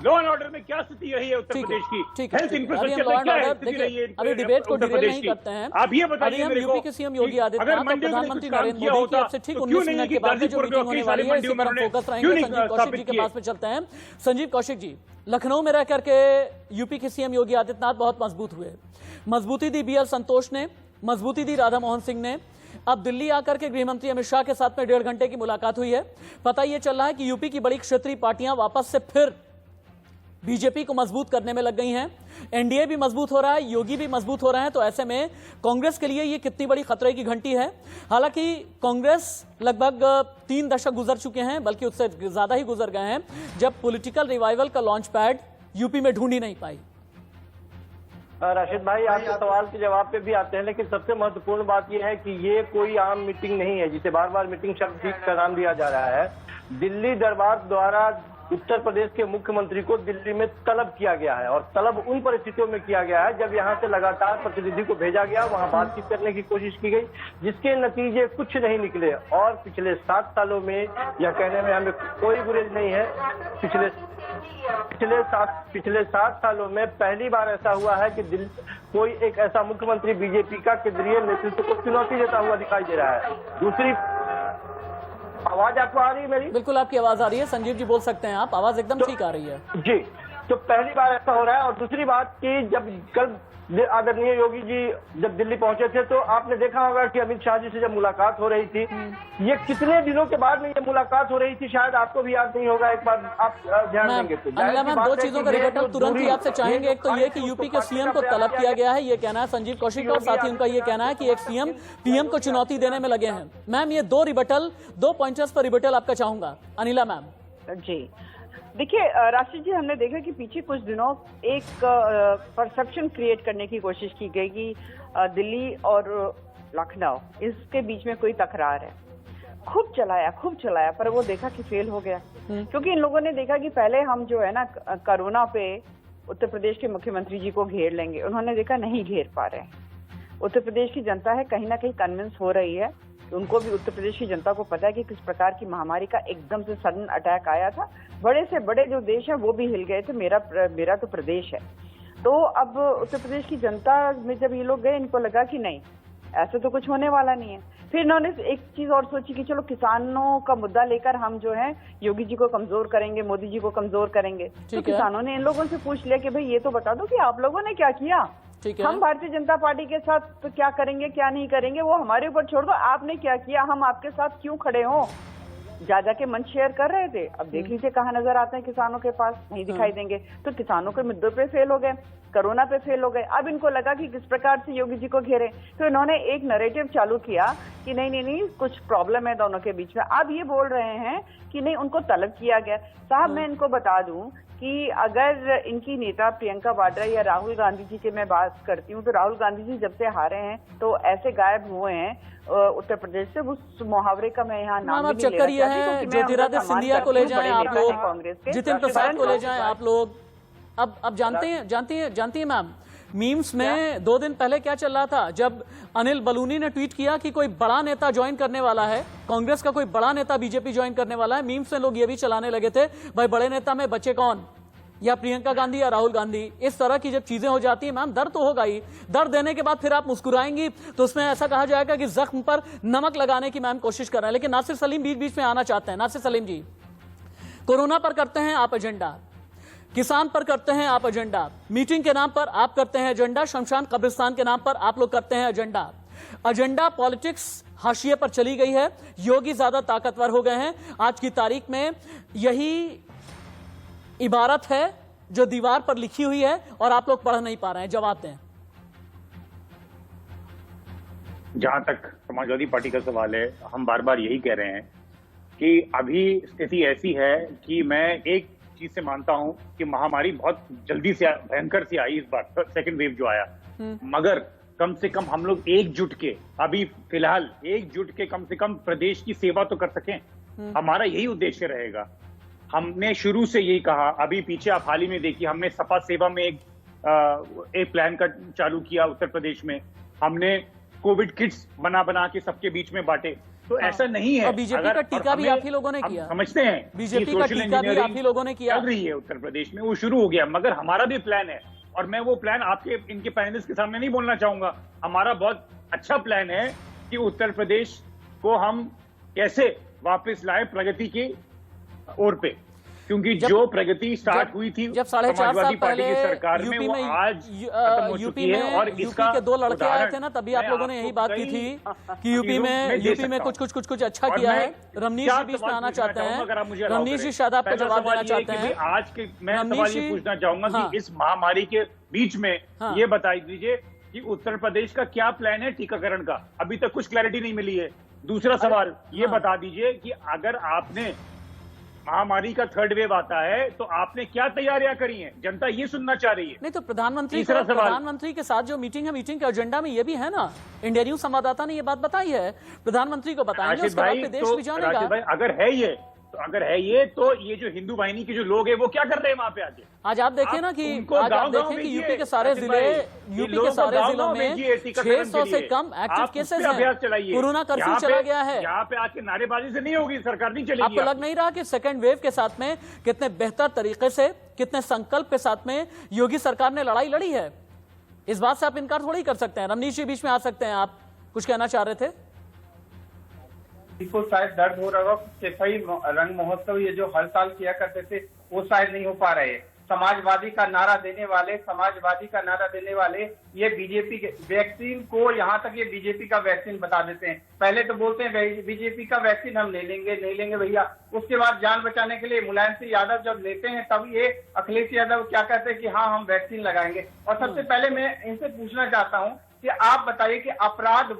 लॉ एंड ऑर्डर में क्या स्थिति रही है उत्तर प्रदेश की? हेल्थ इंफ्रास्ट्रक्चर में क्या स्थिति रही है अभी डिबेट को उत्तर डिटेल प्रदेश नहीं की? करते हैं। आप ये बताइए मेरे को, यूपी के सीएम योगी आदित्यनाथ और प्रधानमंत्री नरेंद्र मोदी की आपसे ठीक 19 मिनट के बाद में जो मीटिंग होने वाली है, इसी पर हम फोकस रहेंगे। संजीव कौशिक जी के पास में चलते हैं। संजीव कौशिक जी, लखनऊ में रह करके यूपी के सीएम योगी आदित्यनाथ बहुत मजबूत हुए, मजबूती दी BL संतोष ने, मजबूती दी राधा मोहन सिंह ने। अब दिल्ली आकर के गृह मंत्री अमित शाह के साथ में 1.5 घंटे की मुलाकात हुई है। पता यह चल रहा है कि यूपी की बड़ी क्षेत्रीय पार्टियां वापस से फिर बीजेपी को मजबूत करने में लग गई हैं। एनडीए भी मजबूत हो रहा है, योगी भी मजबूत हो रहे हैं। तो ऐसे में कांग्रेस के लिए ये कितनी बड़ी खतरे की घंटी है? हालांकि कांग्रेस लगभग 3 दशक गुजर चुके हैं, बल्कि उससे ज्यादा ही गुजर गए हैं, जब पॉलिटिकल रिवाइवल का लॉन्च पैड यूपी में ढूंढ ही नहीं पाई। राशिद भाई, आपके सवाल के जवाब पे भी आते हैं, लेकिन सबसे महत्वपूर्ण बात यह है कि ये कोई आम मीटिंग नहीं है, जिसे बार बार मीटिंग शब्द का नाम दिया जा रहा है। दिल्ली दरबार द्वारा उत्तर प्रदेश के मुख्यमंत्री को दिल्ली में तलब किया गया है, और तलब उन परिस्थितियों में किया गया है जब यहाँ से लगातार प्रतिनिधि को भेजा गया, वहाँ बातचीत करने की कोशिश की गई, जिसके नतीजे कुछ नहीं निकले। और पिछले 7 सालों में, यह कहने में हमें कोई गुरेज नहीं है, पिछले 7 सालों में पहली बार ऐसा हुआ है कि कोई एक ऐसा मुख्यमंत्री बीजेपी का केंद्रीय नेतृत्व को चुनौती देता हुआ दिखाई दे रहा है। दूसरी, आवाज आपको आ रही है मेरी? बिल्कुल आपकी आवाज आ रही है, संजीव जी बोल सकते हैं आप, आवाज एकदम ठीक आ रही है जी। तो पहली बार ऐसा हो रहा है। और दूसरी बात कि जब कल आदरणीय योगी जी जब दिल्ली पहुंचे थे, तो आपने देखा होगा कि अमित शाह जी से जब मुलाकात हो रही थी, ये कितने दिनों के बाद में ये मुलाकात हो रही थी, शायद आपको भी याद नहीं होगा। एक बार आप ध्यान देंगे तो मैम 2 चीजों का रिवर्टल तुरंत ही आपसे चाहेंगे। एक तो ये कि यूपी के सीएम को तलब किया गया है, ये कहना है संजीव कौशिक, और साथ ही उनका ये कहना है कि एक सीएम पीएम को चुनौती देने में लगे हैं। मैम ये 2 पॉइंटर्स पर रिवर्टल आपका चाहूंगा। अनिला मैम जी, देखिए राशिद जी, हमने देखा कि पीछे कुछ दिनों एक परसेप्शन क्रिएट करने की कोशिश की गई कि दिल्ली और लखनऊ इसके बीच में कोई तकरार है। खूब चलाया पर वो देखा कि फेल हो गया, क्योंकि इन लोगों ने देखा कि पहले हम जो है ना कोरोना पे उत्तर प्रदेश के मुख्यमंत्री जी को घेर लेंगे, उन्होंने देखा नहीं घेर पा रहे। उत्तर प्रदेश की जनता है कहीं ना कहीं कन्विंस हो रही है उनको भी, उत्तर प्रदेश की जनता को पता है कि किस प्रकार की महामारी का एकदम से सडन अटैक आया था। बड़े से बड़े जो देश है वो भी हिल गए थे, मेरा तो प्रदेश है। तो अब उत्तर प्रदेश की जनता में जब ये लोग गए, इनको लगा कि नहीं, ऐसे तो कुछ होने वाला नहीं है। फिर इन्होंने एक चीज और सोची कि चलो किसानों का मुद्दा लेकर हम जो है योगी जी को कमजोर करेंगे, मोदी जी को कमजोर करेंगे। तो किसानों ने इन लोगों से पूछ लिया कि भाई ये तो बता दो कि आप लोगों ने क्या किया, हम भारतीय जनता पार्टी के साथ तो क्या करेंगे क्या नहीं करेंगे वो हमारे ऊपर छोड़ दो, आपने क्या किया, हम आपके साथ क्यों खड़े हो। जा के मंच शेयर कर रहे थे। अब देख लीजिए कहाँ नजर आते हैं किसानों के पास, नहीं दिखाई देंगे। तो किसानों के मुद्दों पे फेल हो गए, कोरोना पे फेल हो गए। अब इनको लगा कि किस प्रकार से योगी जी को घेरे, तो इन्होंने एक नैरेटिव चालू किया कि नहीं कुछ प्रॉब्लम है दोनों के बीच में। अब ये बोल रहे हैं कि नहीं, उनको तलब किया गया। साहब मैं इनको बता दूं कि अगर इनकी नेता प्रियंका वाड्रा या राहुल गांधी जी की मैं बात करती हूँ, तो राहुल गांधी जी जब से हारे हैं तो ऐसे गायब हुए हैं उत्तर प्रदेश से। उस मुहावरे का मैं यहाँ नाम भी नहीं चक्कर ये है, ज्योतिरादित्य सिंधिया को ले जाएं आप लोग, कांग्रेस के जितिन प्रसाद को ले जाएं आप लोग। अब जानती हैं मैम, मीम्स में 2 दिन पहले क्या चल रहा था, जब अनिल बलूनी ने ट्वीट किया कि कोई बड़ा नेता ज्वाइन करने वाला है, कांग्रेस का कोई बड़ा नेता बीजेपी ज्वाइन करने वाला है, मीम्स में लोग ये भी चलाने लगे थे, भाई बड़े नेता में बचे कौन, या प्रियंका गांधी या राहुल गांधी। इस तरह की जब चीजें हो जाती है मैम, दर्द तो होगा ही। दर्द देने के बाद फिर आप मुस्कुराएंगी तो उसमें ऐसा कहा जाएगा कि जख्म पर नमक लगाने की मैम कोशिश कर रहे हैं। लेकिन नासिर सलीम बीच में आना चाहते हैं। नासिर सलीम जी, कोरोना पर करते हैं आप एजेंडा, किसान पर करते हैं आप एजेंडा, मीटिंग के नाम पर आप करते हैं एजेंडा, शमशान कब्रिस्तान के नाम पर आप लोग करते हैं एजेंडा। एजेंडा पॉलिटिक्स हाशिए पर चली गई है, योगी ज्यादा ताकतवर हो गए हैं। आज की तारीख में यही इबारत है जो दीवार पर लिखी हुई है और आप लोग पढ़ नहीं पा रहे हैं। जवाब दें। जहां तक समाजवादी पार्टी का सवाल है, हम बार बार यही कह रहे हैं कि अभी स्थिति ऐसी है कि मैं एक चीज से मानता हूं कि महामारी बहुत जल्दी से भयंकर सी आई इस बार, सेकंड वेव जो आया, मगर कम से कम हम लोग एकजुट के, अभी फिलहाल एकजुट के कम से कम प्रदेश की सेवा तो कर सकें। हमारा यही उद्देश्य रहेगा। हमने शुरू से यही कहा, अभी पीछे आप हाल ही में देखिए, हमने सपा सेवा में एक प्लान का चालू किया उत्तर प्रदेश में, हमने कोविड किट्स बना के सबके बीच में बांटे। तो ऐसा नहीं है, बीजेपी का टीका भी आप ही लोगों ने किया, समझते हैं बीजेपी का टीका भी आप ही लोगों ने किया, चल रही है उत्तर प्रदेश में, वो शुरू हो गया, मगर हमारा भी प्लान है और मैं वो प्लान आपके इनके पैनलिस्ट के सामने नहीं बोलना चाहूंगा। हमारा बहुत अच्छा प्लान है कि उत्तर प्रदेश को हम कैसे वापस लाए प्रगति की ओर पे, क्योंकि जो प्रगति स्टार्ट हुई थी जब 4.5 साल पहले सरकार में वो आज खत्म हो चुकी है। और यूपी के 2 लड़के आए थे ना, तभी आप लोगों ने यही बात की थी कि यूपी में कुछ अच्छा किया है। रमनीश जी बीच में आना चाहते हैं, रमनीश जी शायद आपको जवाब देना चाहते हैं। आज के मैं सवाल ये पूछना चाहूंगा कि इस महामारी के बीच में ये बता दीजिए कि उत्तर प्रदेश का क्या प्लान है टीकाकरण का, अभी तक कुछ क्लैरिटी नहीं मिली है। दूसरा सवाल ये बता दीजिए कि अगर आपने महामारी का थर्ड वेव आता है तो आपने क्या तैयारियां करी हैं, जनता ये सुनना चाह रही है। नहीं तो प्रधानमंत्री के साथ जो मीटिंग है, मीटिंग के एजेंडा में ये भी है ना, इंडिया न्यूज संवाददाता ने ये बात बताई है, प्रधानमंत्री को बताएंगे, उसके बाद देश भी जानेगा। भाई अगर है ये तो ये जो हिंदू वाहिनी के जो लोग हैं वो क्या कर रहे हैं वहां पे आके? आज आप देखें ना कि यूपी के सारे जिलों में 600 से कम एक्टिव केसेस हैं, कोरोना कर्फ्यू चला गया है। यहाँ पे आके नारेबाजी से नहीं होगी, सरकार नहीं चलेगी। आपको लग नहीं रहा कि सेकंड वेव के साथ में कितने बेहतर तरीके से, कितने संकल्प के साथ में योगी सरकार ने लड़ाई लड़ी है? इस बात से आप इनकार थोड़ी कर सकते हैं। रमनीश जी बीच में आ सकते हैं, आप कुछ कहना चाह रहे थे? को शायद दर्द हो रहा हो कि सही रंग महोत्सव ये जो हर साल किया करते थे वो शायद नहीं हो पा रहे हैं। समाजवादी का नारा देने वाले ये बीजेपी के वैक्सीन को, यहाँ तक ये बीजेपी का वैक्सीन बता देते हैं। पहले तो बोलते हैं बीजेपी का वैक्सीन हम नहीं लेंगे भैया, उसके बाद जान बचाने के लिए मुलायम सिंह यादव जब लेते हैं तब ये अखिलेश यादव क्या कहते हैं कि हाँ हम वैक्सीन लगाएंगे। और सबसे पहले मैं इनसे पूछना चाहता हूँ कि आप बताइए कि अपराध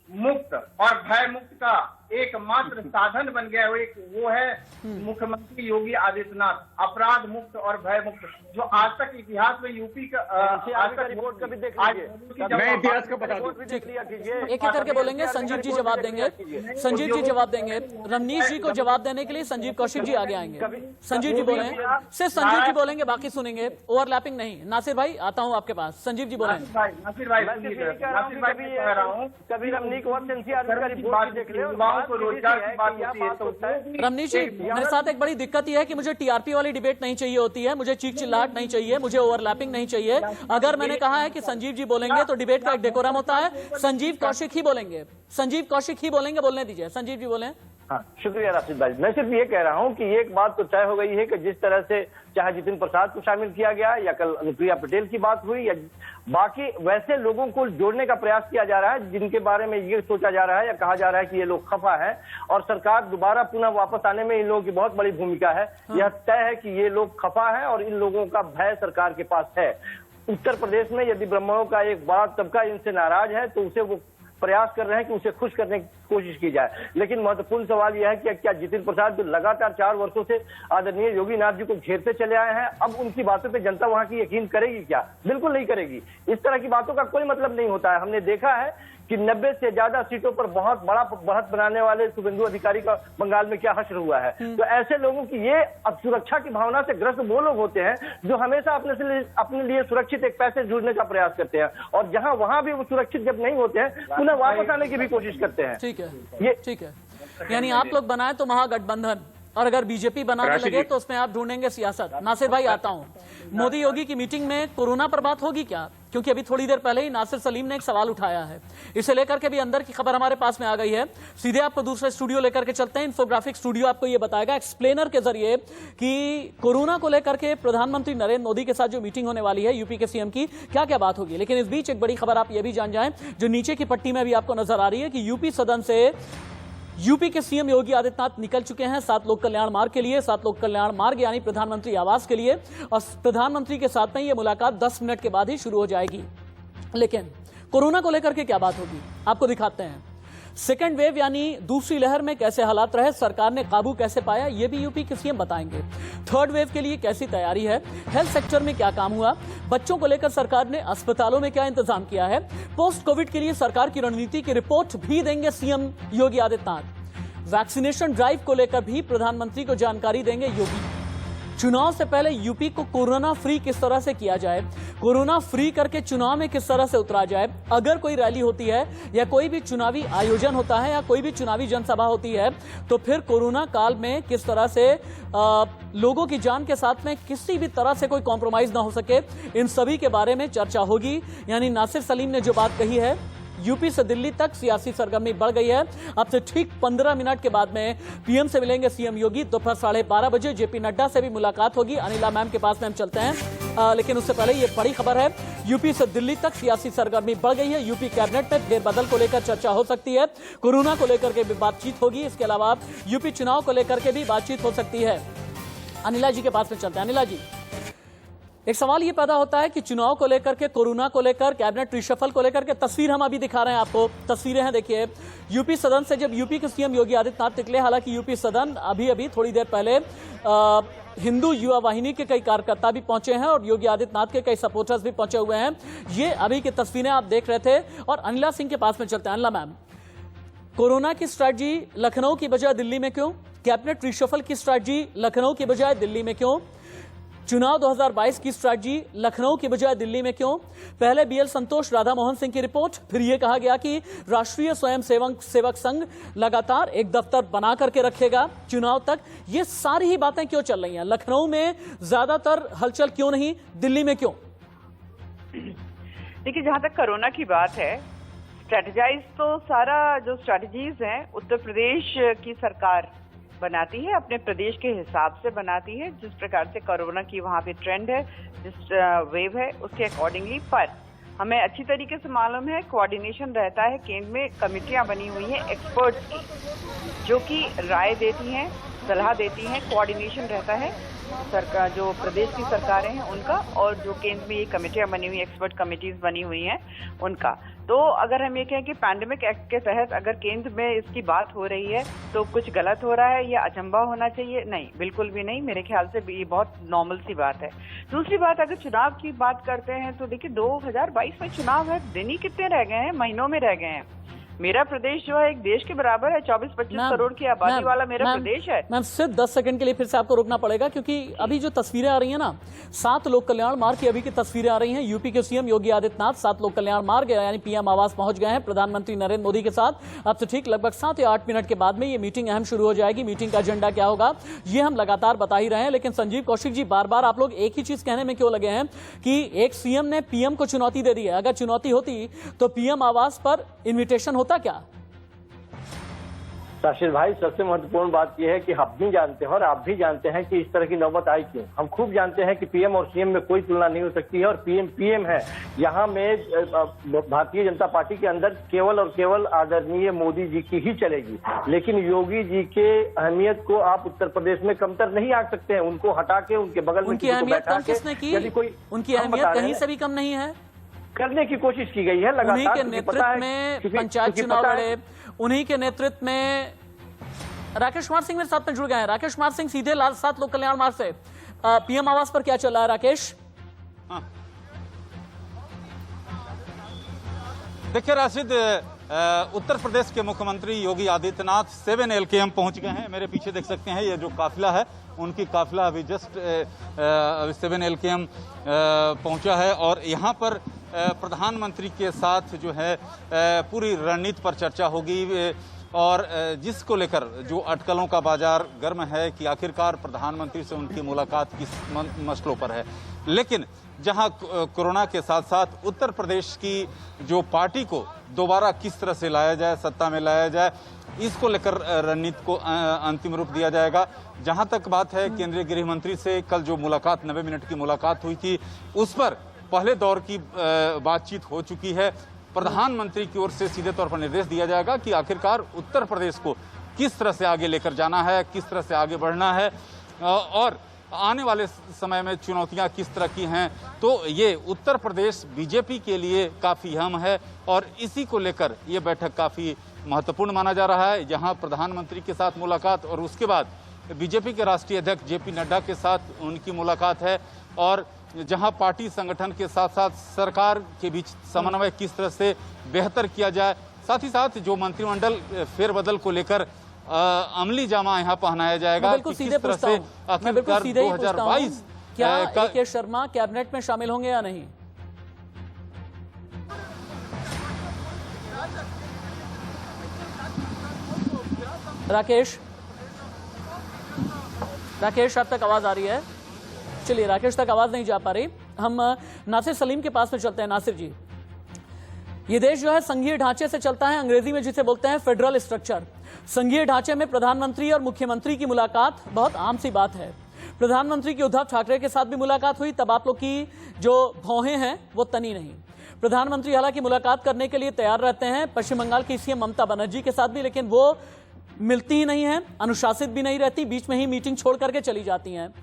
मुक्त और भय मुक्त का एकमात्र साधन बन गया है वो है मुख्यमंत्री योगी आदित्यनाथ, अपराध मुक्त और भय मुक्त, जो आज तक इतिहास में यूपी का आज तक रिपोर्ट कभी देख मैं इतिहास का बता दूं। एक एक करके बोलेंगे, संजीव जी जवाब देंगे, संजीव जी जवाब देंगे। रमनीश जी को जवाब देने के लिए संजीव कौशिक जी आगे आएंगे। संजीव जी बोले, सिर्फ संजीव जी बोलेंगे, बाकी सुनेंगे, ओवरलैपिंग नहीं। नासिर भाई आता हूं आपके पास, संजीव जी बोले। नासिर भाई कह रहा हूँ, कभी रमनीक वक्त एनसीआर का रिपोर्ट देख ले, युवाओं को रोजगार की बात होती है तो रमनीश जी, मेरे साथ एक बड़ी दिक्कत यह है कि मुझे टीआरपी वाली डिबेट नहीं चाहिए होती है, मुझे चीख चिल्लाहट नहीं चाहिए, मुझे ओवरलैपिंग नहीं चाहिए। अगर मैंने कहा है कि संजीव जी बोलेंगे तो डिबेट का एक डेकोरम होता है, संजीव कौशिक ही बोलेंगे, संजीव कौशिक ही बोलेंगे, बोलने दीजिए। संजीव जी बोले। हाँ, शुक्रिया राशिद भाई। मैं सिर्फ ये कह रहा हूँ कि एक बात तो तय हो गई है कि जिस तरह से चाहे जितिन प्रसाद को शामिल किया गया या कल अनुप्रिया पटेल की बात हुई या बाकी वैसे लोगों को जोड़ने का प्रयास किया जा रहा है जिनके बारे में ये सोचा जा रहा है या कहा जा रहा है कि ये लोग खफा है और सरकार दोबारा पुनः वापस आने में इन लोगों की बहुत बड़ी भूमिका है। यह तय है कि ये लोग खफा है और इन लोगों का भय सरकार के पास है। उत्तर प्रदेश में यदि ब्राह्मणों का एक बड़ा तबका इनसे नाराज है तो उसे वो प्रयास कर रहे हैं कि उसे खुश करने की कोशिश की जाए। लेकिन महत्वपूर्ण सवाल यह है कि क्या जितिन प्रसाद जो लगातार 4 वर्षों से आदरणीय योगी नाथ जी को घेरते चले आए हैं, अब उनकी बातों पे जनता वहां की यकीन करेगी क्या? बिल्कुल नहीं करेगी। इस तरह की बातों का कोई मतलब नहीं होता है। हमने देखा है कि 90 से ज्यादा सीटों पर बहुत बड़ा बढ़त बनाने वाले शुभेंदु अधिकारी का बंगाल में क्या हश्र हुआ है। तो ऐसे लोगों की ये अब सुरक्षा की भावना से ग्रस्त वो लोग होते हैं जो हमेशा अपने लिए सुरक्षित एक पैसे ढूंढने का प्रयास करते हैं और जहां वहां भी वो सुरक्षित जब नहीं होते हैं पुनः वापस आने की भी कोशिश करते हैं। ठीक है, ये ठीक है। यानी आप लोग बनाए तो महागठबंधन, और अगर बीजेपी बनाने लगे तो उसमें आप ढूंढेंगे सियासत। नासिर भाई आता हूं, मोदी योगी की मीटिंग में कोरोना पर बात होगी क्या? क्योंकि अभी थोड़ी देर पहले ही नासिर सलीम ने एक सवाल उठाया है, इसे लेकर के भी अंदर की खबर हमारे पास में आ गई है। सीधे आपको दूसरे स्टूडियो लेकर के चलते हैं। इन्फोग्राफिक स्टूडियो आपको ये बताएगा एक्सप्लेनर के जरिए कि कोरोना को लेकर के प्रधानमंत्री नरेंद्र मोदी के साथ जो मीटिंग होने वाली है यूपी के सीएम की, क्या क्या बात होगी। लेकिन इस बीच एक बड़ी खबर आप ये भी जान जाएं जो नीचे की पट्टी में भी आपको नजर आ रही है कि यूपी सदन से यूपी के सीएम योगी आदित्यनाथ निकल चुके हैं 7 लोक कल्याण मार्ग के लिए। 7 लोक कल्याण मार्ग यानी प्रधानमंत्री आवास के लिए, और प्रधानमंत्री के साथ में यह मुलाकात 10 मिनट के बाद ही शुरू हो जाएगी। लेकिन कोरोना को लेकर के क्या बात होगी आपको दिखाते हैं। सेकेंड वेव यानी दूसरी लहर में कैसे हालात रहे, सरकार ने काबू कैसे पाया, यह भी यूपी के सीएम बताएंगे। थर्ड वेव के लिए कैसी तैयारी है, हेल्थ सेक्टर में क्या काम हुआ, बच्चों को लेकर सरकार ने अस्पतालों में क्या इंतजाम किया है, पोस्ट कोविड के लिए सरकार की रणनीति की रिपोर्ट भी देंगे CM Yogi Adityanath. Vaccination drive को लेकर भी प्रधानमंत्री को जानकारी देंगे योगी। चुनाव से पहले यूपी को कोरोना फ्री किस तरह से किया जाए, कोरोना फ्री करके चुनाव में किस तरह से उतरा जाए, अगर कोई रैली होती है या कोई भी चुनावी आयोजन होता है या कोई भी चुनावी जनसभा होती है तो फिर कोरोना काल में किस तरह से लोगों की जान के साथ में किसी भी तरह से कोई कॉम्प्रोमाइज ना हो सके, इन सभी के बारे में चर्चा होगी। यानी नासिर सलीम ने जो बात कही है, यूपी से दिल्ली तक सियासी सरगर्मी बढ़ गई है। अब से ठीक 15 मिनट के बाद में पीएम से मिलेंगे सीएम योगी। दोपहर 12:30 बजे जेपी नड्डा से भी मुलाकात होगी। अनिला मैम के पास में हम चलते हैं, लेकिन उससे पहले ये बड़ी खबर है, यूपी से दिल्ली तक सियासी सरगर्मी बढ़ गई है। यूपी कैबिनेट में फेरबदल को लेकर चर्चा हो सकती है, कोरोना को लेकर के भी बातचीत होगी। इसके अलावा यूपी चुनाव को लेकर के भी बातचीत हो सकती है। अनिला जी के पास में चलते हैं। अनिला जी, एक सवाल ये पैदा होता है कि चुनाव को लेकर के, कोरोना को लेकर, कैबिनेट रिशफल को लेकर के तस्वीर हम अभी दिखा रहे हैं आपको, तस्वीरें हैं देखिए। यूपी सदन से जब यूपी के सीएम योगी आदित्यनाथ निकले, हालांकि यूपी सदन अभी थोड़ी देर पहले हिंदू युवा वाहिनी के कई कार्यकर्ता भी पहुंचे हैं और योगी आदित्यनाथ के कई सपोर्टर्स भी पहुंचे हुए हैं। ये अभी की तस्वीरें आप देख रहे थे। और अनिला सिंह के पास में चलते हैं। अनिला मैम, कोरोना की स्ट्रैटेजी लखनऊ की बजाय दिल्ली में क्यों? कैबिनेट रिशफल की स्ट्रैटेजी लखनऊ की बजाय दिल्ली में क्यों? चुनाव 2022 की स्ट्रैटेजी लखनऊ की बजाय दिल्ली में क्यों? पहले बीएल संतोष, राधा मोहन सिंह की रिपोर्ट, फिर यह कहा गया कि राष्ट्रीय स्वयं सेवक संघ लगातार एक दफ्तर बना करके रखेगा चुनाव तक। ये सारी ही बातें क्यों चल रही हैं? लखनऊ में ज्यादातर हलचल क्यों नहीं, दिल्ली में क्यों? देखिए, जहां तक कोरोना की बात है, स्ट्रेटेजाइज तो सारा जो स्ट्रेटजीज हैं उत्तर प्रदेश की सरकार बनाती है, अपने प्रदेश के हिसाब से बनाती है, जिस प्रकार से कोरोना की वहाँ पे ट्रेंड है, जिस वेव है उसके अकॉर्डिंगली। पर हमें अच्छी तरीके से मालूम है कोऑर्डिनेशन रहता है, केंद्र में कमेटियां बनी हुई हैं एक्सपर्ट्स की जो कि राय देती हैं सलाह देती हैं, कोऑर्डिनेशन रहता है सरकार, जो प्रदेश की सरकारें हैं उनका, और जो केंद्र में ये कमेटियां बनी हुई, एक्सपर्ट कमेटीज बनी हुई हैं उनका। तो अगर हम ये कहें कि पैंडेमिक एक्ट के तहत अगर केंद्र में इसकी बात हो रही है तो कुछ गलत हो रहा है या अचंभा होना चाहिए, नहीं, बिल्कुल भी नहीं। मेरे ख्याल से ये बहुत नॉर्मल सी बात है। दूसरी बात, अगर चुनाव की बात करते हैं तो देखिए 2022 में चुनाव है, दिन ही कितने रह गए हैं, महीनों में रह गए हैं। मेरा प्रदेश जो है एक देश के बराबर है, 24-25 करोड़ की आबादी वाला मेरा प्रदेश है। मैम सिर्फ 10 सेकंड के लिए फिर से आपको रुकना पड़ेगा, क्योंकि अभी जो तस्वीरें आ रही हैं ना, 7 लोक कल्याण मार्ग की अभी की तस्वीरें आ रही हैं। यूपी के सीएम योगी आदित्यनाथ 7 लोक कल्याण मार्ग यानी पीएम आवास पहुंच गए हैं प्रधानमंत्री नरेंद्र मोदी के साथ। अब से ठीक लगभग 7 या 8 मिनट के बाद में ये मीटिंग अहम शुरू हो जाएगी। मीटिंग का एजेंडा क्या होगा ये हम लगातार बता ही रहे हैं, लेकिन संजीव कौशिक जी, बार बार आप लोग एक ही चीज कहने में क्यों लगे हैं कि एक सीएम ने पीएम को चुनौती दे दी है? अगर चुनौती होती तो पीएम आवास पर इन्विटेशन होता क्या? राशिद भाई, सबसे महत्वपूर्ण बात यह है कि हम भी जानते हैं और आप भी जानते हैं कि इस तरह की नौबत आई क्यों। हम खूब जानते हैं कि पीएम और सीएम में कोई तुलना नहीं हो सकती है, और पीएम पीएम है। यहाँ में भारतीय जनता पार्टी के अंदर केवल और केवल आदरणीय मोदी जी की ही चलेगी, लेकिन योगी जी के अहमियत को आप उत्तर प्रदेश में कमतर नहीं आंक सकते हैं। उनको हटा के उनके बगल में उनकी अहमियत कम किसने की? उनकी अहमियत कहीं से भी कम नहीं है। करने की कोशिश की गई है लगातार। उन्हीं के नेतृत्व में पंचायत चुनाव लड़े, उन्हीं के नेतृत्व में राकेश कुमार सिंह मेरे साथ में जुड़ गए हैं। राकेश कुमार सिंह, सीधे 7 लोक कल्याण मार्ग से पीएम आवास पर क्या चल रहा है? राकेश, देखिए राशिद, उत्तर प्रदेश के मुख्यमंत्री योगी आदित्यनाथ 7 LKM पहुंच गए हैं। मेरे पीछे देख सकते हैं ये जो काफिला है, उनकी काफिला अभी जस्ट 7 LKM पहुंचा है, और यहाँ पर प्रधानमंत्री के साथ जो है पूरी रणनीति पर चर्चा होगी, और जिसको लेकर जो अटकलों का बाजार गर्म है कि आखिरकार प्रधानमंत्री से उनकी मुलाकात किस मसलों पर है। लेकिन जहां कोरोना के साथ साथ उत्तर प्रदेश की जो पार्टी को दोबारा किस तरह से लाया जाए, सत्ता में लाया जाए, इसको लेकर रणनीति को अंतिम रूप दिया जाएगा। जहां तक बात है केंद्रीय गृह मंत्री से कल जो मुलाकात 90 मिनट की मुलाकात हुई थी, उस पर पहले दौर की बातचीत हो चुकी है। प्रधानमंत्री की ओर से सीधे तौर पर निर्देश दिया जाएगा कि आखिरकार उत्तर प्रदेश को किस तरह से आगे लेकर जाना है, किस तरह से आगे बढ़ना है, और आने वाले समय में चुनौतियां किस तरह की हैं। तो ये उत्तर प्रदेश बीजेपी के लिए काफ़ी अहम है, और इसी को लेकर ये बैठक काफ़ी महत्वपूर्ण माना जा रहा है। यहाँ प्रधानमंत्री के साथ मुलाकात और उसके बाद बीजेपी के राष्ट्रीय अध्यक्ष जेपी नड्डा के साथ उनकी मुलाकात है, और जहां पार्टी संगठन के साथ साथ सरकार के बीच समन्वय किस तरह से बेहतर किया जाए, साथ ही साथ जो मंत्रिमंडल फेरबदल को लेकर अमली जामा यहाँ पहनाया जाएगा कि किस तरह से आखिरकार 2022 क्या AK शर्मा कैबिनेट में शामिल होंगे या नहीं? राकेश, अब तक आवाज आ रही है? चलिए, राकेश तक आवाज नहीं जा पा रही। हम नासिर सलीम के पास में चलते हैं। नासिर जी, ये देश जो है संघीय ढांचे से चलता है, अंग्रेजी में जिसे बोलते हैं फेडरल स्ट्रक्चर। संघीय ढांचे में प्रधानमंत्री और मुख्यमंत्री की मुलाकात बहुत आम सी बात है। प्रधानमंत्री की उद्धव ठाकरे के साथ भी मुलाकात हुई, तब आप लोग की जो भौहें हैं वो तनी नहीं। प्रधानमंत्री हालांकि मुलाकात करने के लिए तैयार रहते हैं पश्चिम बंगाल की सीएम ममता बनर्जी के साथ भी, लेकिन वो मिलती ही नहीं है, अनुशासित भी नहीं रहती, बीच में ही मीटिंग छोड़ करके चली जाती हैं।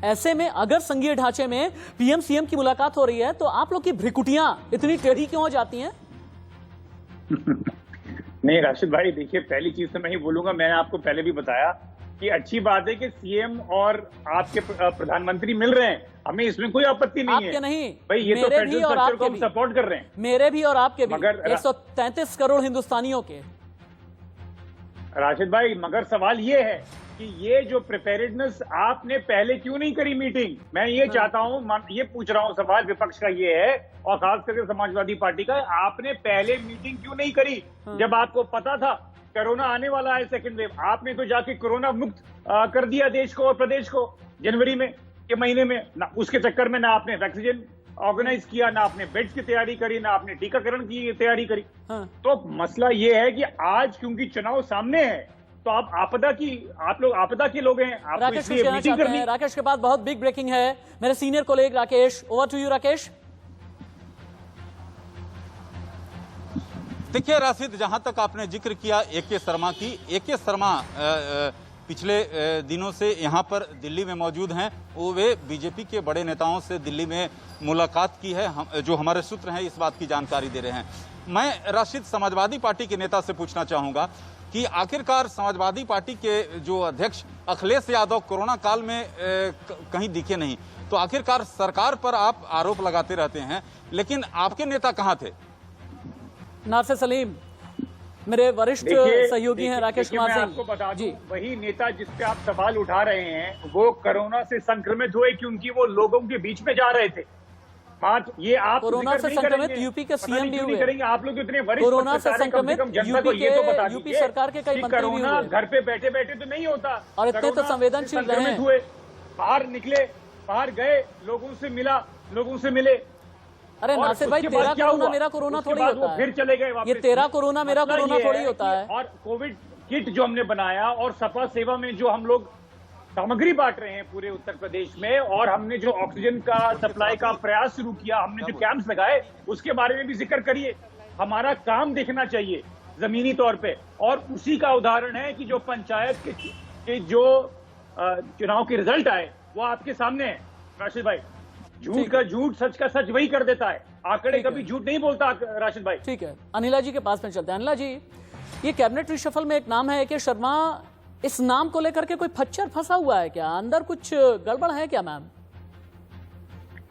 ऐसे में अगर संघीय ढांचे में पीएम सीएम की मुलाकात हो रही है तो आप लोग की भ्रिकुटियां इतनी टेढ़ी क्यों हो जाती हैं? नहीं राशिद भाई, देखिए पहली चीज तो मैं ही बोलूंगा, मैंने आपको पहले भी बताया कि अच्छी बात है कि सीएम और आपके प्रधानमंत्री मिल रहे हैं, हमें इसमें कोई आपत्ति नहीं है। आपके नहीं भाई, ये तो फेडरल स्ट्रक्चर को हम सपोर्ट कर रहे हैं। मेरे भी और आपके भी, मगर 133 करोड़ हिंदुस्तानियों के। राशिद भाई, मगर सवाल ये है कि ये जो प्रिपेयर्डनेस आपने पहले क्यों नहीं करी मीटिंग? मैं ये चाहता हूं, ये पूछ रहा हूं, सवाल विपक्ष का ये है और खास करके समाजवादी पार्टी का, आपने पहले मीटिंग क्यों नहीं करी जब आपको पता था कोरोना आने वाला है, सेकंड वेव? आपने तो जाके कोरोना मुक्त कर दिया देश को और प्रदेश को जनवरी में के महीने में। ना उसके चक्कर में ना आपने वैक्सीन ऑर्गेनाइज किया, ना आपने बेड्स की तैयारी करी, ना आपने टीकाकरण की तैयारी करी। तो मसला ये है कि आज क्योंकि चुनाव सामने है तो आप लोग आपदा के लोग हैं, आपको इसलिए मीटिंग करनी है। राकेश के पास बहुत बिग ब्रेकिंग है, मेरे senior colleague Rakesh, over to you Rakesh. देखिए राशिद, जहां तक आपने जिक्र किया AK शर्मा की, AK शर्मा पिछले दिनों से यहाँ पर दिल्ली में मौजूद हैं, वो वे बीजेपी के बड़े नेताओं से दिल्ली में मुलाकात की है। जो हमारे सूत्र हैं इस बात की जानकारी दे रहे हैं। मैं राशिद समाजवादी पार्टी के नेता से पूछना चाहूँगा कि आखिरकार समाजवादी पार्टी के जो अध्यक्ष अखिलेश यादव कोरोना काल में कहीं दिखे नहीं, तो आखिरकार सरकार पर आप आरोप लगाते रहते हैं, लेकिन आपके नेता कहाँ थे? नासिर सलीम मेरे वरिष्ठ सहयोगी हैं राकेश कुमार मैं सिंह आपको बता जी। दूं, वही नेता जिस पे आप सवाल उठा रहे हैं वो कोरोना से संक्रमित हुए क्योंकि वो लोगों के बीच में जा रहे थे। बात ये आप कोरोना से संक्रमित यूपी के सीएम भी हुए करेंगे। आप लोग इतने वरिष्ठ कोरोना से संक्रमित यूपी सरकार के कई मंत्री भी कोरोना हुए। घर पे बैठे बैठे तो नहीं होता, और इतने तो संवेदनशील रहे हैं। हुए, बाहर निकले, बाहर गए, लोगों से मिला, लोगों से मिले। अरे नासिर भाई, तेरा कोरोना मेरा कोरोना थोड़ी होता है, फिर चले गए वापस। ये तेरा कोरोना मेरा कोरोना थोड़ी होता है। और कोविड किट जो हमने बनाया और सपा सेवा में जो हम लोग सामग्री बांट रहे हैं पूरे उत्तर प्रदेश में, और हमने जो ऑक्सीजन का सप्लाई का प्रयास शुरू किया, हमने जो कैंप्स लगाए, उसके बारे में भी जिक्र करिए। हमारा काम दिखना चाहिए जमीनी तौर पे, और उसी का उदाहरण है कि जो पंचायत के जो चुनाव के रिजल्ट आए वो आपके सामने है राशिद भाई। झूठ का झूठ, सच का सच वही कर देता है। आंकड़े कभी झूठ नहीं बोलता राशिद भाई। ठीक है, अनिला जी के पास में चलते हैं। अनिला जी, ये कैबिनेट रिशफल में एक नाम है AK शर्मा, इस नाम को लेकर के कोई खच्चर फंसा हुआ है क्या? अंदर कुछ गड़बड़ है क्या मैम?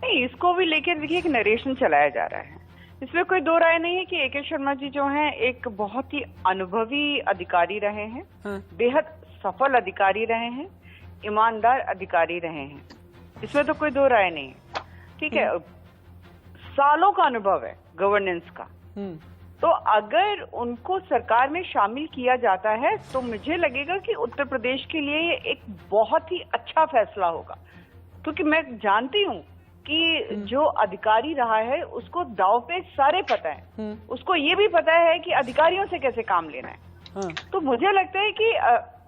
नहीं, इसको भी लेकर देखिए एक नरेशन चलाया जा रहा है। इसमें कोई दो राय नहीं है कि AK शर्मा जी जो हैं एक बहुत ही अनुभवी अधिकारी रहे हैं, बेहद सफल अधिकारी रहे हैं, ईमानदार अधिकारी रहे हैं, इसमें तो कोई दो राय नहीं है। ठीक है, सालों का अनुभव है गवर्नेंस का, तो अगर उनको सरकार में शामिल किया जाता है तो मुझे लगेगा कि उत्तर प्रदेश के लिए ये एक बहुत ही अच्छा फैसला होगा, क्योंकि मैं जानती हूँ कि जो अधिकारी रहा है उसको दाव पे सारे पता है, उसको ये भी पता है कि अधिकारियों से कैसे काम लेना है। तो मुझे लगता है कि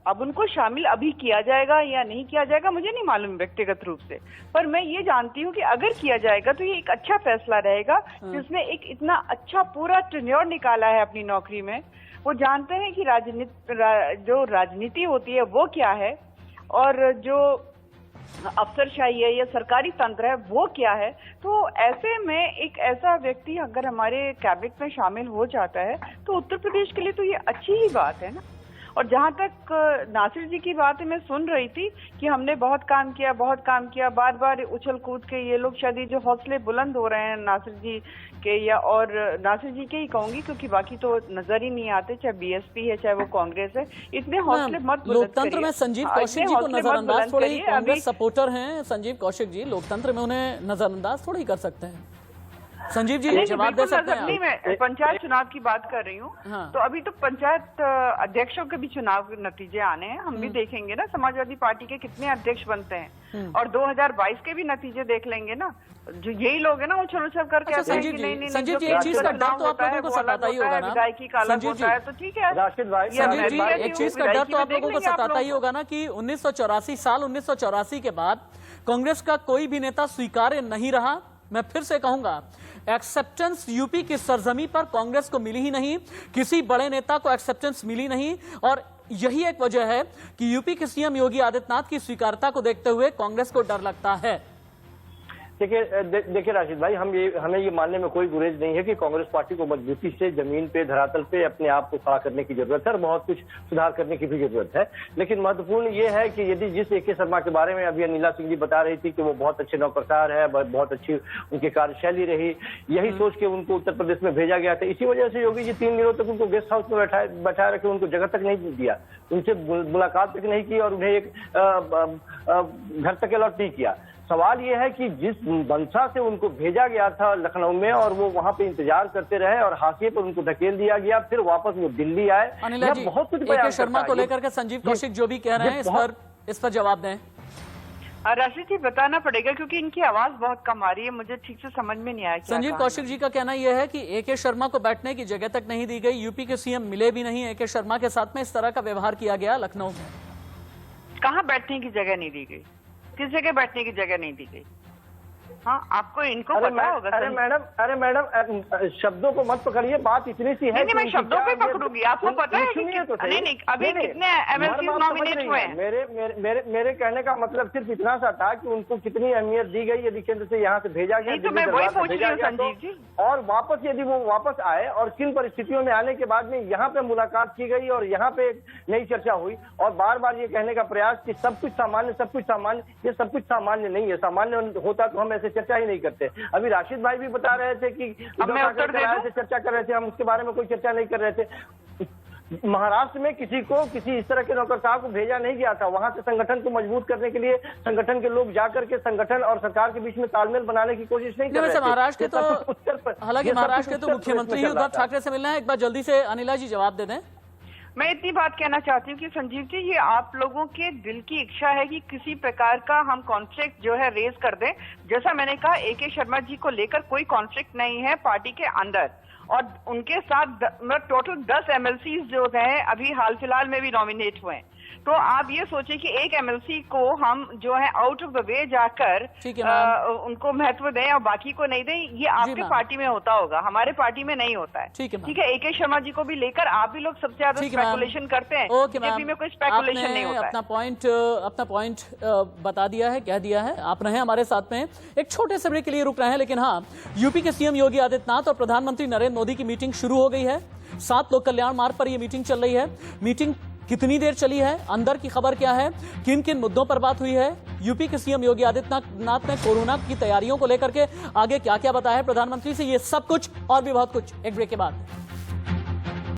अब उनको शामिल अभी किया जाएगा या नहीं किया जाएगा मुझे नहीं मालूम व्यक्तिगत रूप से, पर मैं ये जानती हूँ कि अगर किया जाएगा तो ये एक अच्छा फैसला रहेगा, जिसने एक इतना अच्छा पूरा टेन्योर निकाला है अपनी नौकरी में। वो जानते हैं कि जो राजनीति होती है वो क्या है, और जो अफसरशाही है या सरकारी तंत्र है वो क्या है। तो ऐसे में एक ऐसा व्यक्ति अगर हमारे कैबिनेट में शामिल हो जाता है तो उत्तर प्रदेश के लिए तो ये अच्छी ही बात है ना। और जहां तक नासिर जी की बात है, मैं सुन रही थी कि हमने बहुत काम किया, बार बार उछल कूद के ये लोग, शायद जो हौसले बुलंद हो रहे हैं नासिर जी के, या और नासिर जी के ही कहूंगी क्योंकि बाकी तो नजर ही नहीं आते, चाहे BSP है चाहे वो कांग्रेस है, इतने हौसले मत बुलंद लोकतंत्र में संजीव कौशिक जी को नजरअंदाज थोड़ी, कांग्रेस सपोर्टर हैं संजीव कौशिक जी, लोकतंत्र में उन्हें नजरअंदाज थोड़ी कर सकते हैं। संजीव जी जवाब दे सकते हैं। मैं पंचायत चुनाव की बात कर रही हूँ, तो अभी तो पंचायत अध्यक्षों के भी चुनाव नतीजे आने हैं, हम भी देखेंगे ना समाजवादी पार्टी के कितने अध्यक्ष बनते हैं, और 2022 के भी नतीजे देख लेंगे ना। जो यही लोग है ना उछल उछल करके संजीव जी एक चीज का डर तो आप लोगों को सताता ही होगा ना संजीव जी, तो ठीक है राशिद भाई, संजीव जी एक चीज का डर तो आप लोगों को सताता ही होगा ना कि 1984 के बाद कांग्रेस का कोई भी नेता स्वीकार्य नहीं रहा। मैं फिर से कहूंगा, एक्सेप्टेंस यूपी की सरजमी पर कांग्रेस को मिली ही नहीं, किसी बड़े नेता को एक्सेप्टेंस मिली नहीं, और यही एक वजह है कि यूपी के CM योगी आदित्यनाथ की स्वीकार्यता को देखते हुए कांग्रेस को डर लगता है। देखिए राशिद भाई, हमें ये मानने में कोई गुरेज नहीं है कि कांग्रेस पार्टी को मजबूती से जमीन पे, धरातल पे अपने आप को खड़ा करने की जरूरत है, और बहुत कुछ सुधार करने की भी जरूरत है। लेकिन महत्वपूर्ण ये है कि यदि जिस AK शर्मा के बारे में अभी अनिला सिंह जी बता रही थी कि वो बहुत अच्छे नौकरशाह है, बहुत अच्छी उनकी कार्यशैली रही, यही सोच के उनको उत्तर प्रदेश में भेजा गया था। इसी वजह से योगी जी 3 दिनों तक उनको गेस्ट हाउस में बैठाए रखे, उनको जगह तक नहीं दिया, उनसे मुलाकात तक नहीं की, और उन्हें एक घर तक अलॉट नहीं किया। सवाल यह है कि जिस मंशा से उनको भेजा गया था लखनऊ में, और वो वहां पे इंतजार करते रहे और हाशिए पर उनको धकेल दिया गया, फिर वापस वो दिल्ली आए। अनिला जी, बहुत कुछ AK शर्मा को लेकर के संजीव कौशिक जो भी कह रहे हैं, इस पर जवाब दें। राशिद जी बताना पड़ेगा क्योंकि इनकी आवाज बहुत कम आ रही है, मुझे ठीक से समझ में नहीं आया। संजीव कौशिक जी का कहना यह है कि AK शर्मा को बैठने की जगह तक नहीं दी गई, यूपी के CM मिले भी नहीं, AK शर्मा के साथ में इस तरह का व्यवहार किया गया लखनऊ में। कहाँ बैठने की जगह नहीं दी गई? किस जगह बैठने की जगह नहीं दी गई? हाँ, आपको इनको अरे पता होगा। अरे मैडम शब्दों को मत पकड़िए, बात इतनी सी है। नहीं, मैं शब्दों पे पकड़ूंगी। आपको पता है कि तो नहीं, अभी कितने एमएलसी नॉमिनेट हुए हैं? मेरे कहने का मतलब सिर्फ इतना सा था कि उनको कितनी अहमियत दी गई यदि केंद्र से यहाँ से भेजा गया। तो मैं वही पूछ रही हूँ संजीव जी। और वापस यदि वो वापस आए और किन परिस्थितियों में आने के बाद में यहाँ पे मुलाकात की गई और यहाँ पे नई चर्चा हुई, और बार बार ये कहने का प्रयास कि सब कुछ सामान्य, ये सब कुछ सामान्य नहीं है। सामान्य होता तो हम ऐसे चर्चा ही नहीं करते। अभी राशिद भाई भी बता रहे थे कि चर्चा कर रहे थे, हम उसके बारे में कोई चर्चा नहीं कर रहे थे। महाराष्ट्र में किसी इस तरह के नौकर साहब को भेजा नहीं गया था। वहां से संगठन को मजबूत करने के लिए संगठन के लोग जाकर के संगठन और सरकार के बीच में तालमेल बनाने की कोशिश नहीं कर रहे थे। महाराष्ट्र के तो हालांकि महाराष्ट्र के तो मुख्यमंत्री उद्धव ठाकरे से मिलना है। एक बार जल्दी से अनिला जी जवाब दे दें। मैं इतनी बात कहना चाहती हूँ कि संजीव जी, ये आप लोगों के दिल की इच्छा है कि किसी प्रकार का हम कॉन्फ्लिक्ट जो है रेज कर दें। जैसा मैंने कहा, AK शर्मा जी को लेकर कोई कॉन्फ्लिक्ट नहीं है पार्टी के अंदर, और उनके साथ टोटल 10 MLC जो हैं अभी हाल फिलहाल में भी नॉमिनेट हुए हैं। तो आप ये सोचें कि एक MLC को हम जो है आउट ऑफ द वे जाकर उनको महत्व दें और बाकी को नहीं दें, ये आपके पार्टी में होता होगा, हमारे पार्टी में नहीं होता है। ठीक है, AK शर्मा जी को भी लेकर आप भी लोग सबसे ज्यादा स्पेकुलेशन करते हैं। बीजेपी में कोई स्पेकुलेशन नहीं होता है। अपना पॉइंट बता दिया है, कह दिया है। आप रहे हमारे साथ में, एक छोटे से ब्रेक के लिए रुक रहे हैं, लेकिन हाँ, यूपी के CM योगी आदित्यनाथ और प्रधानमंत्री नरेंद्र मोदी की मीटिंग शुरू हो गई है। 7 लोक कल्याण मार्ग पर यह मीटिंग चल रही है। मीटिंग कितनी देर चली है, अंदर की खबर क्या है, किन किन मुद्दों पर बात हुई है, यूपी के CM योगी आदित्यनाथ ने कोरोना की तैयारियों को लेकर के आगे क्या क्या बताया है प्रधानमंत्री से, ये सब कुछ और भी बहुत कुछ एक ब्रेक के बाद।